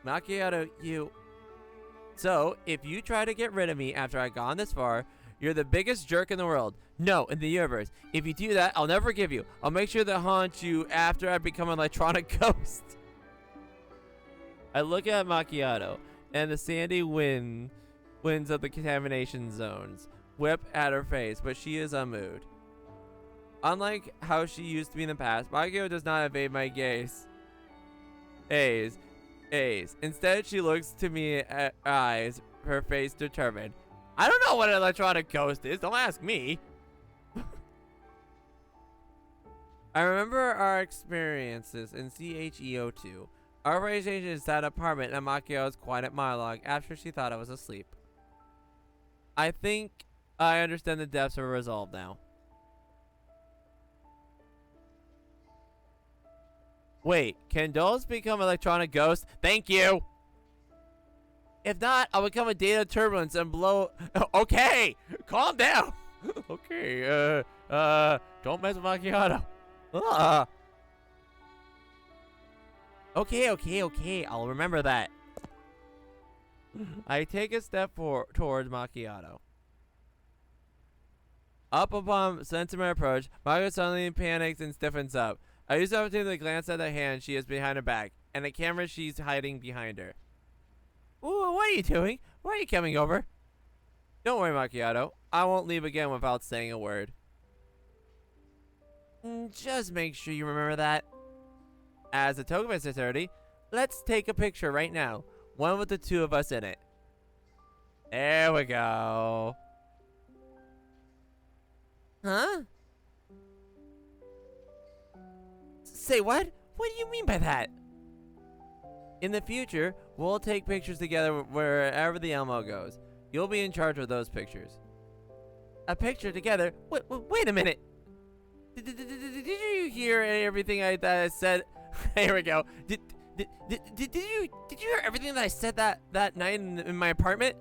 Macchiato, you. So, if you try to get rid of me after I've gone this far, you're the biggest jerk in the world. No, in the universe. If you do that, I'll never forgive you. I'll make sure to haunt you after I become an electronic ghost. I look at Macchiato, and the sandy winds of the contamination zones whip at her face, but she is unmoved. Unlike how she used to be in the past, Macchiato does not evade my gaze. Instead, she looks to me at eyes, her face determined. I don't know what an electronic ghost is. Don't ask me. I remember our experiences in CHEO2. Our conversation in that apartment and Macchiato's quiet monologue after she thought I was asleep. I think I understand the depths of her resolve now. Wait, can dolls become electronic ghosts? Thank you! If not, I'll become a data turbulence and blow... Okay! Calm down! Okay, don't mess with Macchiato. Okay, I'll remember that. I take a step towards Macchiato. Up upon sensing my approach, Macchiato suddenly panics and stiffens up. I use the opportunity to glance at the hand she has behind her back, and the camera she's hiding behind her. Ooh, what are you doing? Why are you coming over? Don't worry, Macchiato. I won't leave again without saying a word. Just make sure you remember that. As a token of sincerity, let's take a picture right now. One with the two of us in it. There we go. Huh? Say what? What do you mean by that? In the future, we'll take pictures together wherever the Elmo goes. You'll be in charge of those pictures. A picture together? Wait a minute. Did you hear everything that I said? Here we go. Did you hear everything that I said that night in my apartment?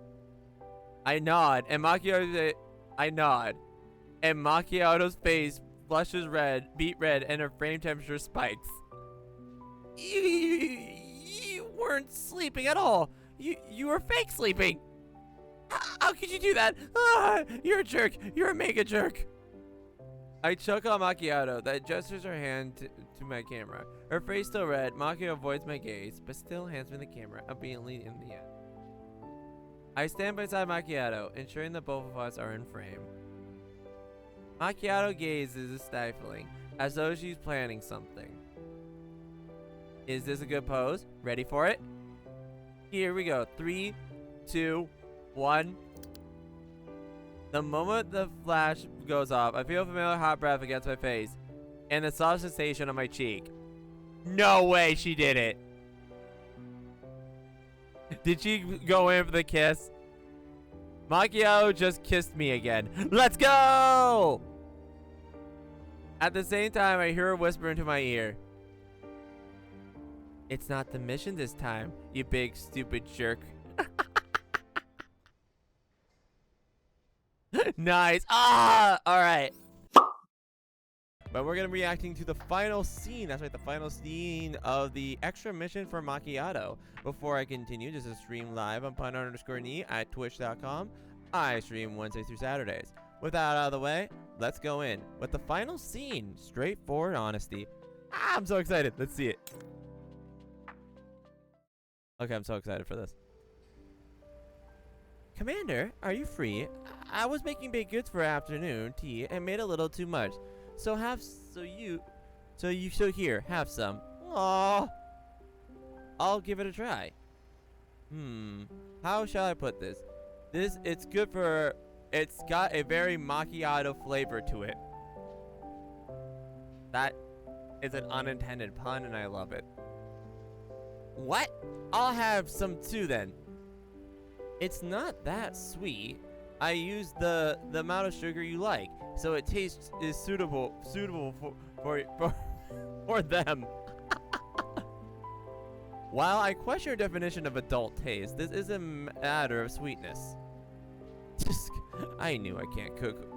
I nod, and Macchiato's face flushes red, beet red, and her frame temperature spikes. You weren't sleeping at all. You were fake sleeping. How could you do that? Ah, you're a jerk. You're a mega jerk. I choke on Macchiato, that gestures her hand to my camera. Her face still red, Macchiato avoids my gaze, but still hands me the camera, obediently in the end. I stand beside Macchiato, ensuring that both of us are in frame. Macchiato gazes stifling, as though she's planning something. Is this a good pose? Ready for it? Here we go. 3, 2, 1. The moment the flash goes off, I feel a familiar hot breath against my face and a soft sensation on my cheek. No way she did it. Did she go in for the kiss? Macchiato just kissed me again. Let's go! At the same time, I hear her whisper into my ear. It's not the mission this time, you big stupid jerk. Nice. Ah! Alright. But we're going to be reacting to the final scene. That's right, the final scene of the extra mission for Macchiato. Before I continue, this is stream live on pun_knee at twitch.com. I stream Wednesdays through Saturdays. With that out of the way, let's go in with the final scene. Straightforward honesty. Ah, I'm so excited. Let's see it. Okay, I'm so excited for this. Commander, are you free? I was making baked goods for afternoon tea and made a little too much. So here, have some. Aww. I'll give it a try. How shall I put this? It's good for, it's got a very macchiato flavor to it. That is an unintended pun and I love it. What? I'll have some too then. It's not that sweet. I used the amount of sugar you like, so it tastes is suitable for them. While I question your definition of adult taste, this is a matter of sweetness. I knew I can't cook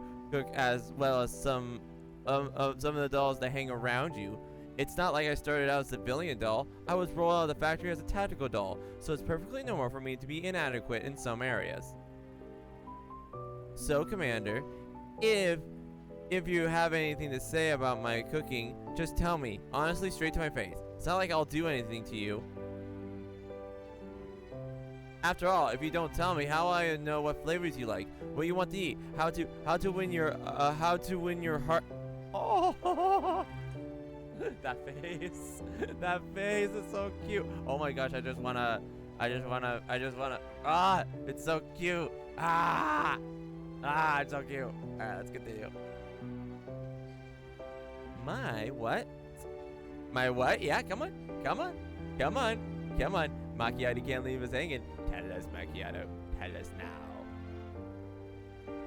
as well as some of the dolls that hang around you. It's not like I started out as a civilian doll. I was rolled out of the factory as a tactical doll, so it's perfectly normal for me to be inadequate in some areas. So, Commander, if you have anything to say about my cooking, just tell me, honestly, straight to my face. It's not like I'll do anything to you. After all, if you don't tell me, how will I know what flavors you like, what you want to eat, how to win your heart? Oh. That face is so cute. Oh my gosh, I just wanna, ah, it's so cute. It's so cute. Alright, let's continue. My what? My what? Yeah, come on. Macchiato can't leave us hanging. Tell us, Macchiato. Tell us now.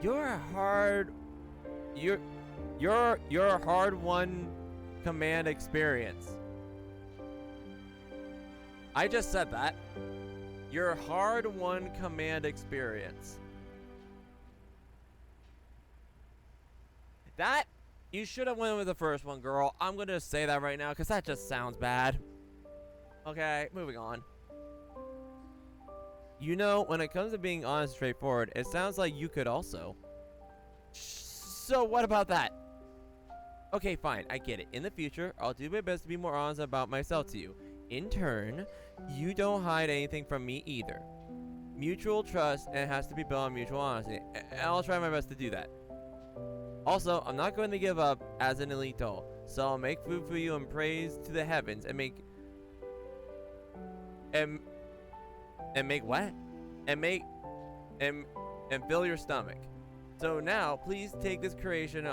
You're a hard-won command experience. I just said that. Your hard-won command experience. That, you should have went with the first one, girl. I'm gonna say that right now because that just sounds bad. Okay, moving on. You know, when it comes to being honest and straightforward, it sounds like you could also. So what about that? Okay, fine, I get it. In the future, I'll do my best to be more honest about myself to you. In turn, you don't hide anything from me either. Mutual trust, and it has to be built on mutual honesty. And I'll try my best to do that. Also, I'm not going to give up as an elite doll, so I'll make food for you and praise to the heavens and make what? And fill your stomach. So now, please take this creation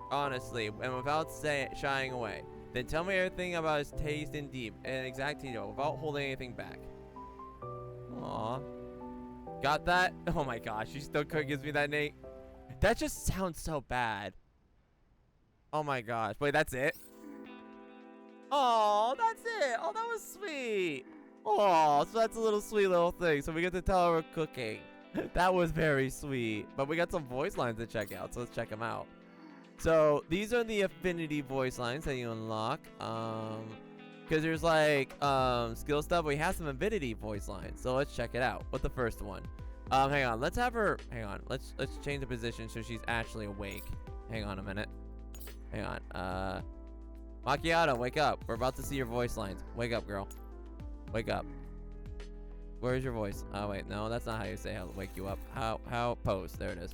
honestly and without shying away. Then tell me everything about its taste in deep and exact detail without holding anything back. Aww. Got that? Oh my gosh, she still gives me that name. That just sounds so bad. Oh my gosh. Wait, that's it? Oh, that's it. Oh, that was sweet. Oh, so that's a little sweet little thing. So we get to tell her we're cooking. That was very sweet. But we got some voice lines to check out, so let's check them out. So these are the affinity voice lines that you unlock. Because there's like skill stuff. We have some affinity voice lines. So let's check it out with the first one. Hang on. Let's have her. Hang on. Let's change the position so she's actually awake. Hang on a minute. Hang on. Macchiato, wake up. We're about to see your voice lines. Wake up, girl. Wake up. Where's your voice? Oh wait, no, that's not how you say I'll wake you up. How pose? There it is.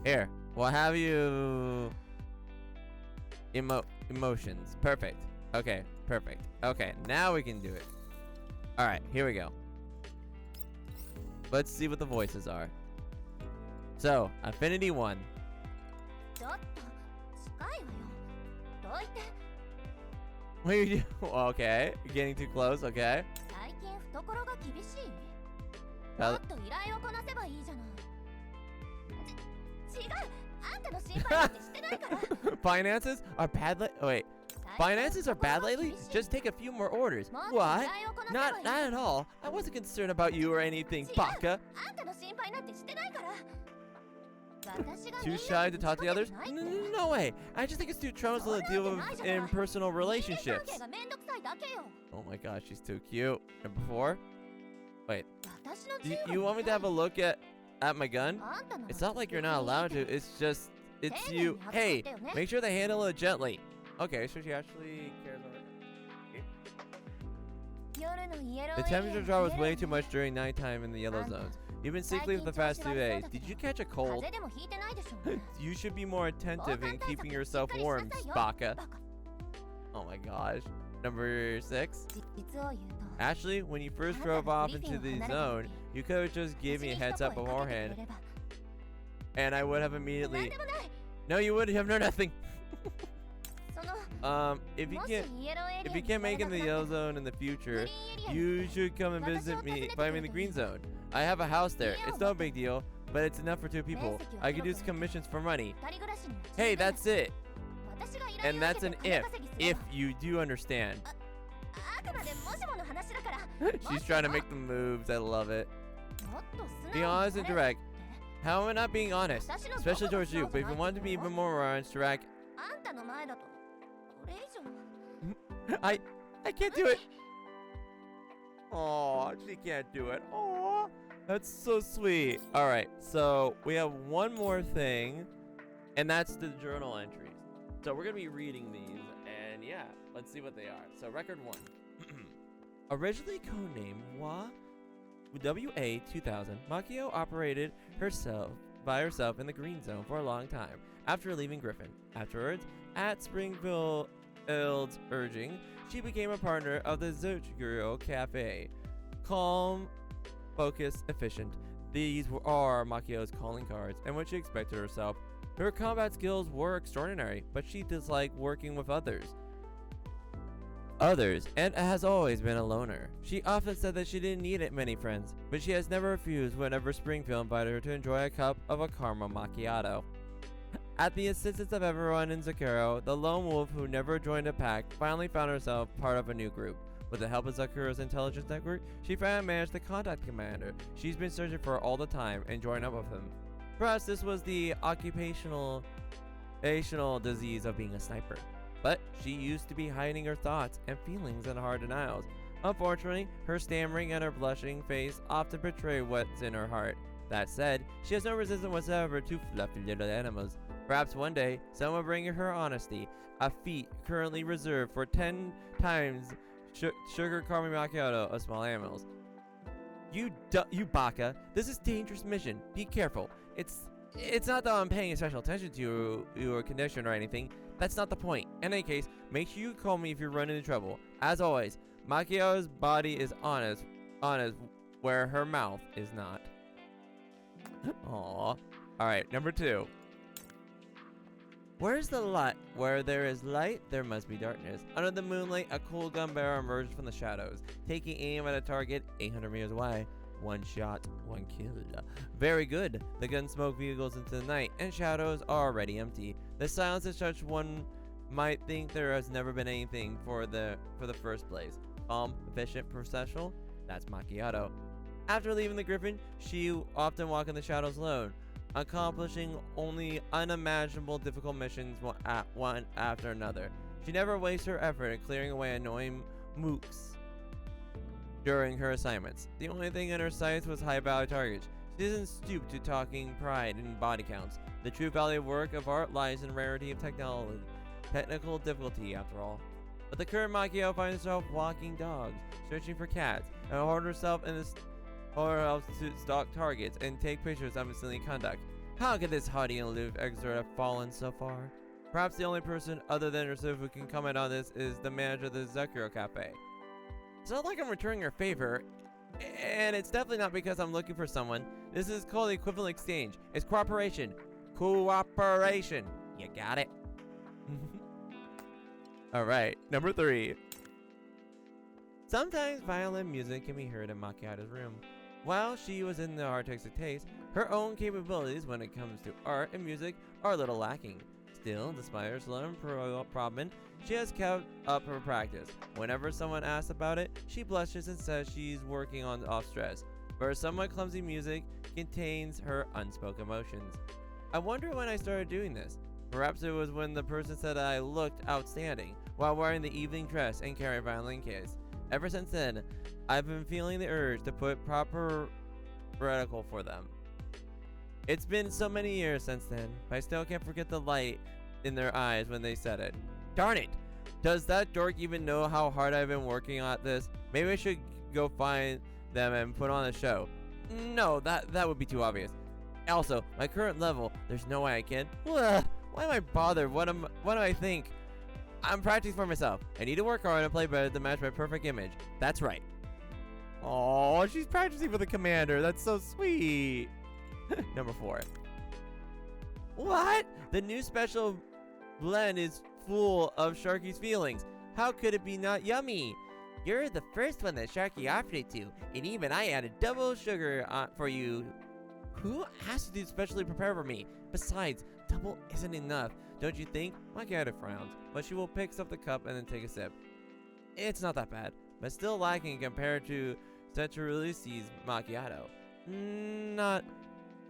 Here. We'll have you. Emotions. Perfect. Okay. Perfect. Okay. Now we can do it. All right. Here we go. Let's see what the voices are. So, Affinity 1. What are you doing? Okay. You're getting too close. Okay. Finances are bad wait. Finances are bad lately? Just take a few more orders. What? Not at all. I wasn't concerned about you or anything, Baka. Too shy to talk to the others? No way. I just think it's too troublesome to deal with in personal relationships. Oh my gosh, she's too cute. And before? Wait. You want me to have a look at my gun? It's not like you're not allowed to. It's just, it's you. Hey, make sure they handle it gently. Okay, so she actually cares about it. The temperature drop was way too much during nighttime in the yellow zones. You've been sick leave for the past 2 days. Did you catch a cold? You should be more attentive in keeping yourself warm, Baka. Oh my gosh. Number 6. Actually, when you first drove off into the zone, you could have just given me a heads up beforehand. And I would have immediately... No, you would have known nothing. If you can't make it in the yellow zone in the future, you should come and find me in the green zone. I have a house there. It's no big deal, but it's enough for 2 people. I could do some commissions for money. Hey, that's it. And that's an if you do understand. She's trying to make the moves. I love it. Be honest and direct. How am I not being honest? Especially towards you, but if you want to be even more honest, direct. I can't do it. Oh, she can't do it. Oh, that's so sweet. All right, so we have one more thing, and that's the journal entries. So we're gonna be reading these, and yeah, let's see what they are. So record 1. Originally codenamed WA2000, Macchiato operated by herself in the green zone for a long time after leaving Griffin. Afterwards, at Springfield's urging, she became a partner of the Zochiguro Cafe. Calm, focused, efficient. These are Macchiato's calling cards and what she expected herself. Her combat skills were extraordinary, but she disliked working with others, and has always been a loner. She often said that she didn't need many friends, but she has never refused whenever Springfield invited her to enjoy a cup of a caramel macchiato. At the insistence of everyone in Zakuro, the lone wolf who never joined a pack finally found herself part of a new group. With the help of Zakuro's intelligence network, she finally managed to contact the commander she's been searching for all the time and join up with him. Perhaps this was the occupational disease of being a sniper. But she used to be hiding her thoughts and feelings in hard denials. Unfortunately, her stammering and her blushing face often betray what's in her heart. That said, she has no resistance whatsoever to fluffy little animals. Perhaps one day, someone will bring her honesty, a feat currently reserved for 10 times sugar caramel macchiato of small animals. You Baka, this is a dangerous mission. Be careful. It's not that I'm paying special attention to your condition or anything. That's not the point. In any case, make sure you call me if you run into trouble. As always, Macchiato's body is honest where her mouth is not. Aww. Alright, number 2. Where's the light? Where there is light, there must be darkness. Under the moonlight, a cool gun barrel emerged from the shadows, taking aim at a target 800 meters away. 1 shot, 1 kill. Very good. The gun smoke vehicles into the night, and shadows are already empty. The silence is such one might think there has never been anything for the first place. Calm, efficient, professional. That's Macchiato. After leaving the Griffin, she often walked in the shadows alone, accomplishing only unimaginable difficult missions one after another. She never wastes her effort in clearing away annoying mooks during her assignments. The only thing in her sights was high value targets. She doesn't stoop to talking pride in body counts. The true value of work of art lies in rarity of technical difficulty, after all. But the current Macchiato finds herself walking dogs, searching for cats, and hold herself in this or else to stalk targets and take pictures of misleading conduct. How could this haughty and aloof exort have fallen so far? Perhaps the only person other than herself who can comment on this is the manager of the Zekiro Cafe. It's not like I'm returning her favor, and it's definitely not because I'm looking for someone. This is called the equivalent exchange. It's cooperation. Cooperation. You got it? Alright, number 3. Sometimes violin music can be heard in Macchiato's room. While she was in the artistic taste, her own capabilities when it comes to art and music are a little lacking. Still, despite her slow improvement, she has kept up her practice. Whenever someone asks about it, she blushes and says she's working on off stress, but her somewhat clumsy music contains her unspoken emotions. I wonder when I started doing this. Perhaps it was when the person said I looked outstanding while wearing the evening dress and carry a violin case. Ever since then, I've been feeling the urge to put proper reticle for them. It's been so many years since then, but I still can't forget the light in their eyes when they said it. Darn it! Does that dork even know how hard I've been working at this? Maybe I should go find them and put on a show. No, that would be too obvious. Also, my current level, there's no way I can. Ugh, why am I bothered? What do I think? I'm practicing for myself. I need to work hard and play better to match my perfect image. That's right. Oh, she's practicing for the commander. That's so sweet. Number 4. What? The new special blend is full of Sharky's feelings. How could it be not yummy? You're the first one that Sharky offered it to, and even I added double sugar for you. Who asked you to specially prepare for me? Besides, double isn't enough, don't you think? Macchiato frowns, but she will pick up the cup and then take a sip. It's not that bad, but still lacking compared to Centralisi's Macchiato. Not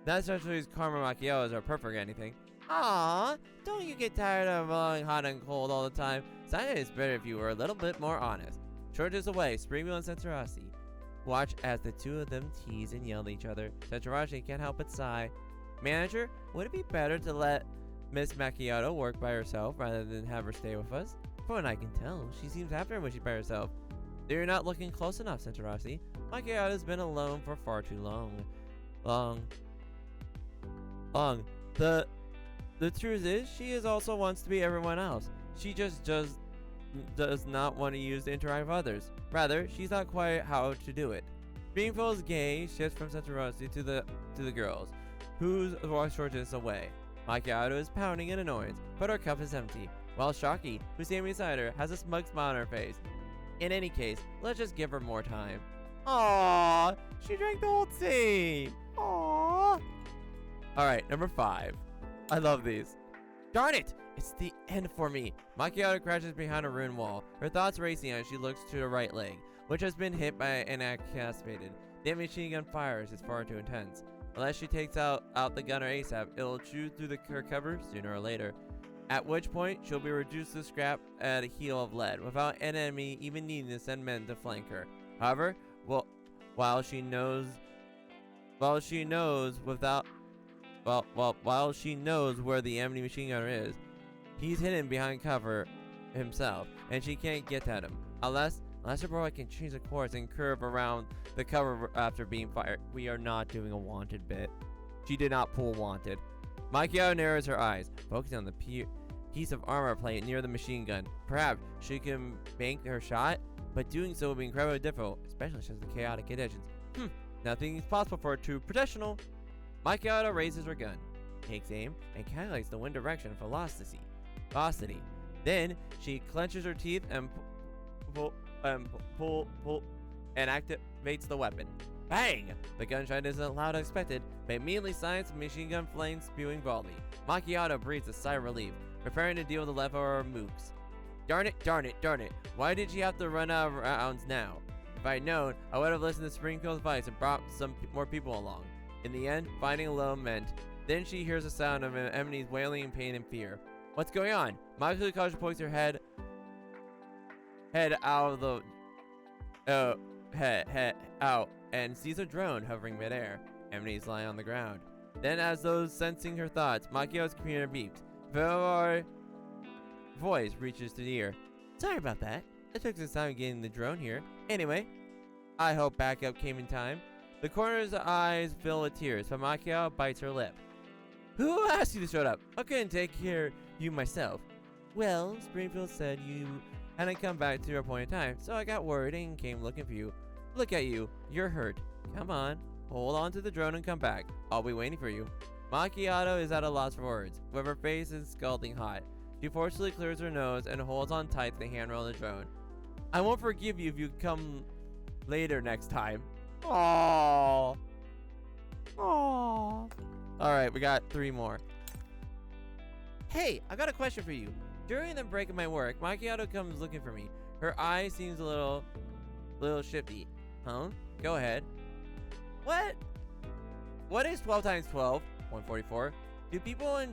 Centralisi's caramel macchiatos are perfect or anything. Ah, don't you get tired of blowing hot and cold all the time? Science is better if you were a little bit more honest. Shortages away, Springville and Centralisi. Watch as the two of them tease and yell at each other. Centralisi can't help but sigh. Manager, would it be better to let Miss Macchiato work by herself rather than have her stay with us? From what I can tell, she seems happier when she's by herself. You're not looking close enough, Centralisi. Macchiato's been alone for far too long. The truth is, she also wants to be everyone else. She just does not want to use the interact with others. Rather, she's not quite how to do it. Springfield's gaze shifts from Centralisi to the girls, whose voice shortens away. Macchiato is pounding in annoyance, but her cup is empty, while Sharky, who's standing beside her, has a smug smile on her face. In any case, let's just give her more time. Aww, she drank the whole tea. Aww. Alright, number 5. I love these. Darn it! It's the end for me. Macchiato crouches behind a ruined wall, her thoughts racing as she looks to her right leg, which has been hit by an incapacitated. The machine gun fires is far too intense. Unless she takes out the gunner ASAP, it'll chew through her cover sooner or later. At which point, she'll be reduced to scrap at a heel of lead, without an enemy even needing to send men to flank her. However, while she knows where the enemy machine gunner is, he's hidden behind cover himself, and she can't get at him. Unless her boy can change the course and curve around the cover after being fired. We are not doing a wanted bit. She did not pull wanted. Macchiato narrows her eyes, focusing on the piece of armor plate near the machine gun. Perhaps she can bank her shot, but doing so will be incredibly difficult, especially since the chaotic conditions. Nothing is possible for a true professional. Macchiato raises her gun, takes aim, and calculates the wind direction for velocity. Then she clenches her teeth and activates the weapon. Bang! The gunshot isn't loud as expected, but immediately sights the machine gun flames spewing volley. Macchiato breathes a sigh of relief, preparing to deal with the leftover mooks. Darn it. Why did she have to run out of rounds now? If I'd known, I would have listened to Springfield's advice and brought some more people along. In the end, finding alone meant. Then she hears the sound of Emily's wailing in pain and fear. What's going on? Macchiato pokes her head out of the head out and sees a drone hovering midair. Emily's lying on the ground. Then, as though sensing her thoughts, Macchiato's computer beeps. Our voice reaches to the ear. Sorry about that. It took some time getting the drone here. Anyway, I hope backup came in time. The corner's eyes fill with tears, but Macchiato bites her lip. Who asked you to shut up? I couldn't take care of you myself. Well, Springfield said you hadn't come back to your appointed time, so I got worried and came looking for you. Look at you. You're hurt. Come on. Hold on to the drone and come back. I'll be waiting for you. Macchiato is at a loss for words, but her face is scalding hot. She forcefully clears her nose and holds on tight to the handrail of the drone. I won't forgive you if you come later next time. Aww. Aww. Alright, we got 3 more. Hey, I got a question for you. During the break of my work, Macchiato comes looking for me. Her eye seems a little shifty. Huh? Go ahead. What is 12 times 12? 144. Do people in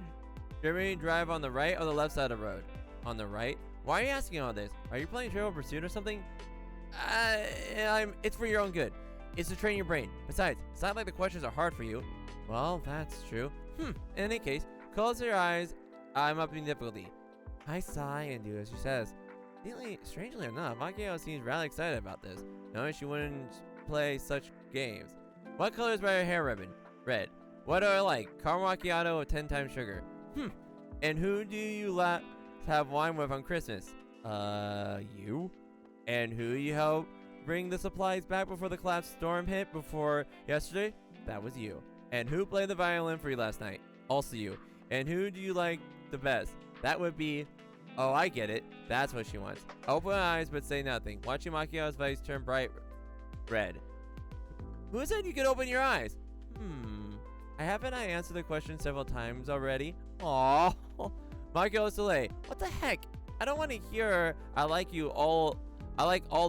Germany drive on the right or the left side of the road? On the right? Why are you asking all this? Are you playing Trivial Pursuit or something? It's for your own good. It's to train your brain. Besides, it's not like the questions are hard for you. Well, that's true. In any case, close your eyes. I'm up in difficulty. I sigh and do as she says. Strangely enough, Macchiato seems rather excited about this, knowing she wouldn't play such games. What color is my hair ribbon? Red. What do I like? Caramel macchiato or 10 times sugar? And who do you have wine with on Christmas? You? And who you help bring the supplies back before the collapse storm hit before yesterday? That was you. And who played the violin for you last night? Also you. And who do you like the best? That would be... Oh, I get it. That's what she wants. Open eyes but say nothing. Watching Macchiato's face turn bright red. Who said you could open your eyes? Haven't I answered the question several times already? Aww. Macchiato's delay. What the heck? I don't want to hear I like all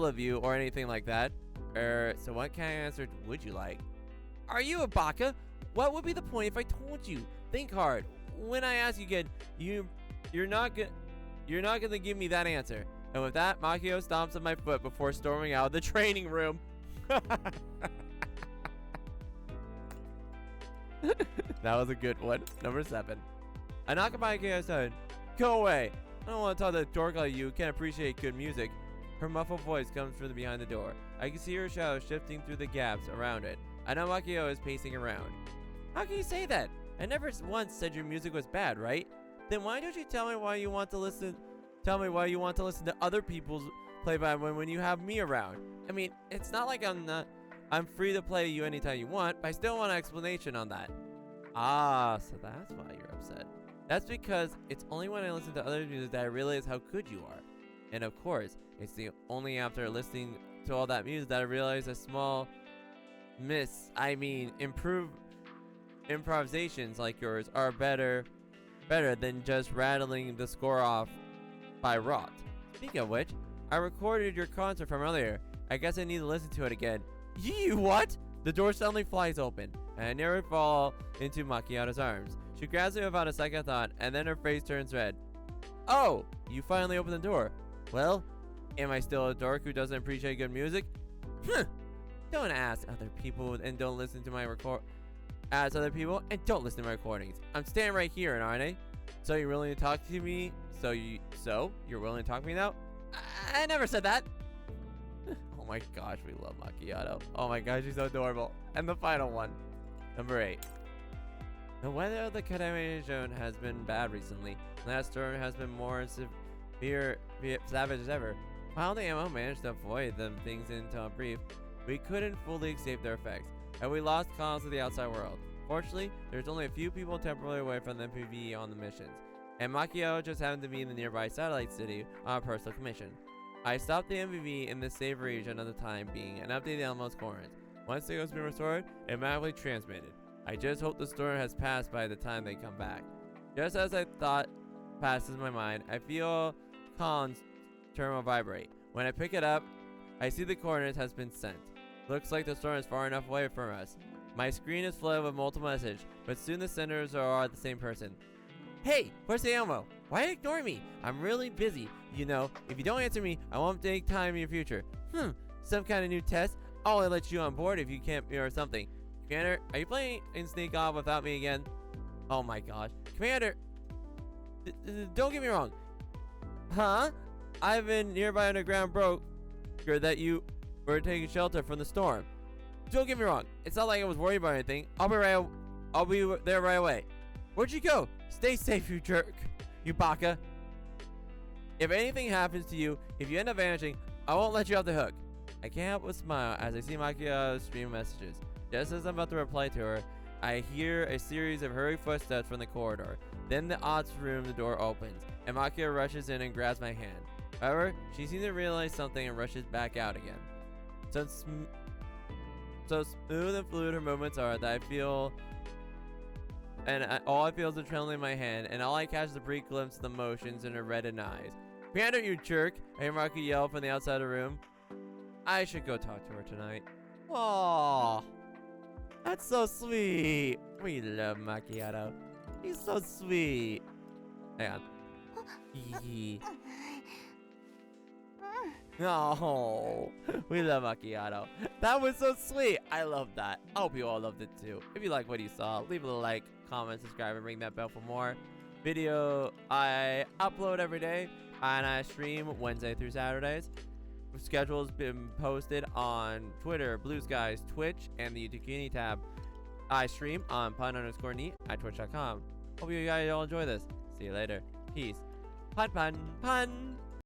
of you or anything like that. So what kind of answer would you like? Are you a baka? What would be the point if I told you? Think hard. When I ask you again, you're not gonna give me that answer. And with that, Macchiato stomps on my foot before storming out of the training room. That was a good one. Number 7. I knock on Macchiato's head. Go away. I don't want to talk to a dork like you who can't appreciate good music. Her muffled voice comes from behind the door. I can see her shadow shifting through the gaps around it. I know Macchiato is pacing around. How can you say that? I never once said your music was bad, right? Then why don't you tell me why you want to listen? Tell me why you want to listen to other people's play by when you have me around. I mean, it's not like I'm free to play you anytime you want, but I still want an explanation on that. Ah, so that's why you're upset. That's because it's only when I listen to other music that I realize how good you are. And of course, it's the only after listening to all that music that I realize a small improvisations like yours are better than just rattling the score off by rote. Speaking of which, I recorded your concert from earlier. I guess I need to listen to it again. You what? The door suddenly flies open, and I nearly fall into Macchiato's arms. She grabs me without a second thought, and then her face turns red. Oh, you finally opened the door. Well, am I still a dork who doesn't appreciate good music? Don't ask other people and don't listen to my Ask other people and don't listen to my recordings. I'm standing right here, aren't I? So you're willing to talk to me? So you're willing to talk to me now? I never said that. Oh my gosh, we love Macchiato. Oh my gosh, she's so adorable. And the final one, number 8. The weather of the Academy zone has been bad recently. Last storm has been more savage as ever. While the ammo managed to avoid them things until a brief, we couldn't fully escape their effects, and we lost calls to the outside world. Fortunately, there's only a few people temporarily away from the MPV on the missions, and Macchiato just happened to be in the nearby satellite city on a personal commission. I stopped the MPV in the safe region at the time being and updated Elmo's coordinates. Once signal has been restored, it magically transmitted. I just hope the storm has passed by the time they come back. Just as I thought passes my mind, I feel Khan's terminal vibrate. When I pick it up, I see the coordinates has been sent. Looks like the storm is far enough away from us. My screen is flooded with multiple messages, but soon the senders are the same person. Hey, where's the Elmo? Why are you ignoring me? I'm really busy. You know, if you don't answer me, I won't take time in your future. Some kind of new test? I'll only let you on board if you can't or something. Commander, are you playing in Sneak Off without me again? Oh my gosh. Commander, don't get me wrong. Huh? I've been nearby underground broker that you were taking shelter from the storm. Don't get me wrong. It's not like I was worried about anything. I'll be there right away. Where'd you go? Stay safe, you jerk. You baka. If anything happens to you, if you end up vanishing, I won't let you off the hook. I can't help but smile as I see Macchiato's stream messages. Just as I'm about to reply to her, I hear a series of hurried footsteps from the corridor. Then the odds room, the door opens, and Macchiato rushes in and grabs my hand. However, she seems to realize something and rushes back out again. So smooth and fluid her movements are that I feel, and all I feel is the trembling in my hand, and all I catch is a brief glimpse of the motions in her reddened eyes. Commander, you jerk! I hear Macchiato yell from the outside of the room. I should go talk to her tonight. Aww. That's so sweet. We love Macchiato. He's so sweet. Hang on. Oh, we love Macchiato. That was so sweet. I love that. I hope you all loved it too. If you like what you saw, leave a like, comment, subscribe, and ring that bell for more. Video I upload every day, and I stream Wednesday through Saturdays. Schedule's been posted on Twitter, Blue Skies, Twitch, and the YouTube community tab. I stream on pun_neat at twitch.com. Hope you guys all enjoy this. See you later. Peace. Pun.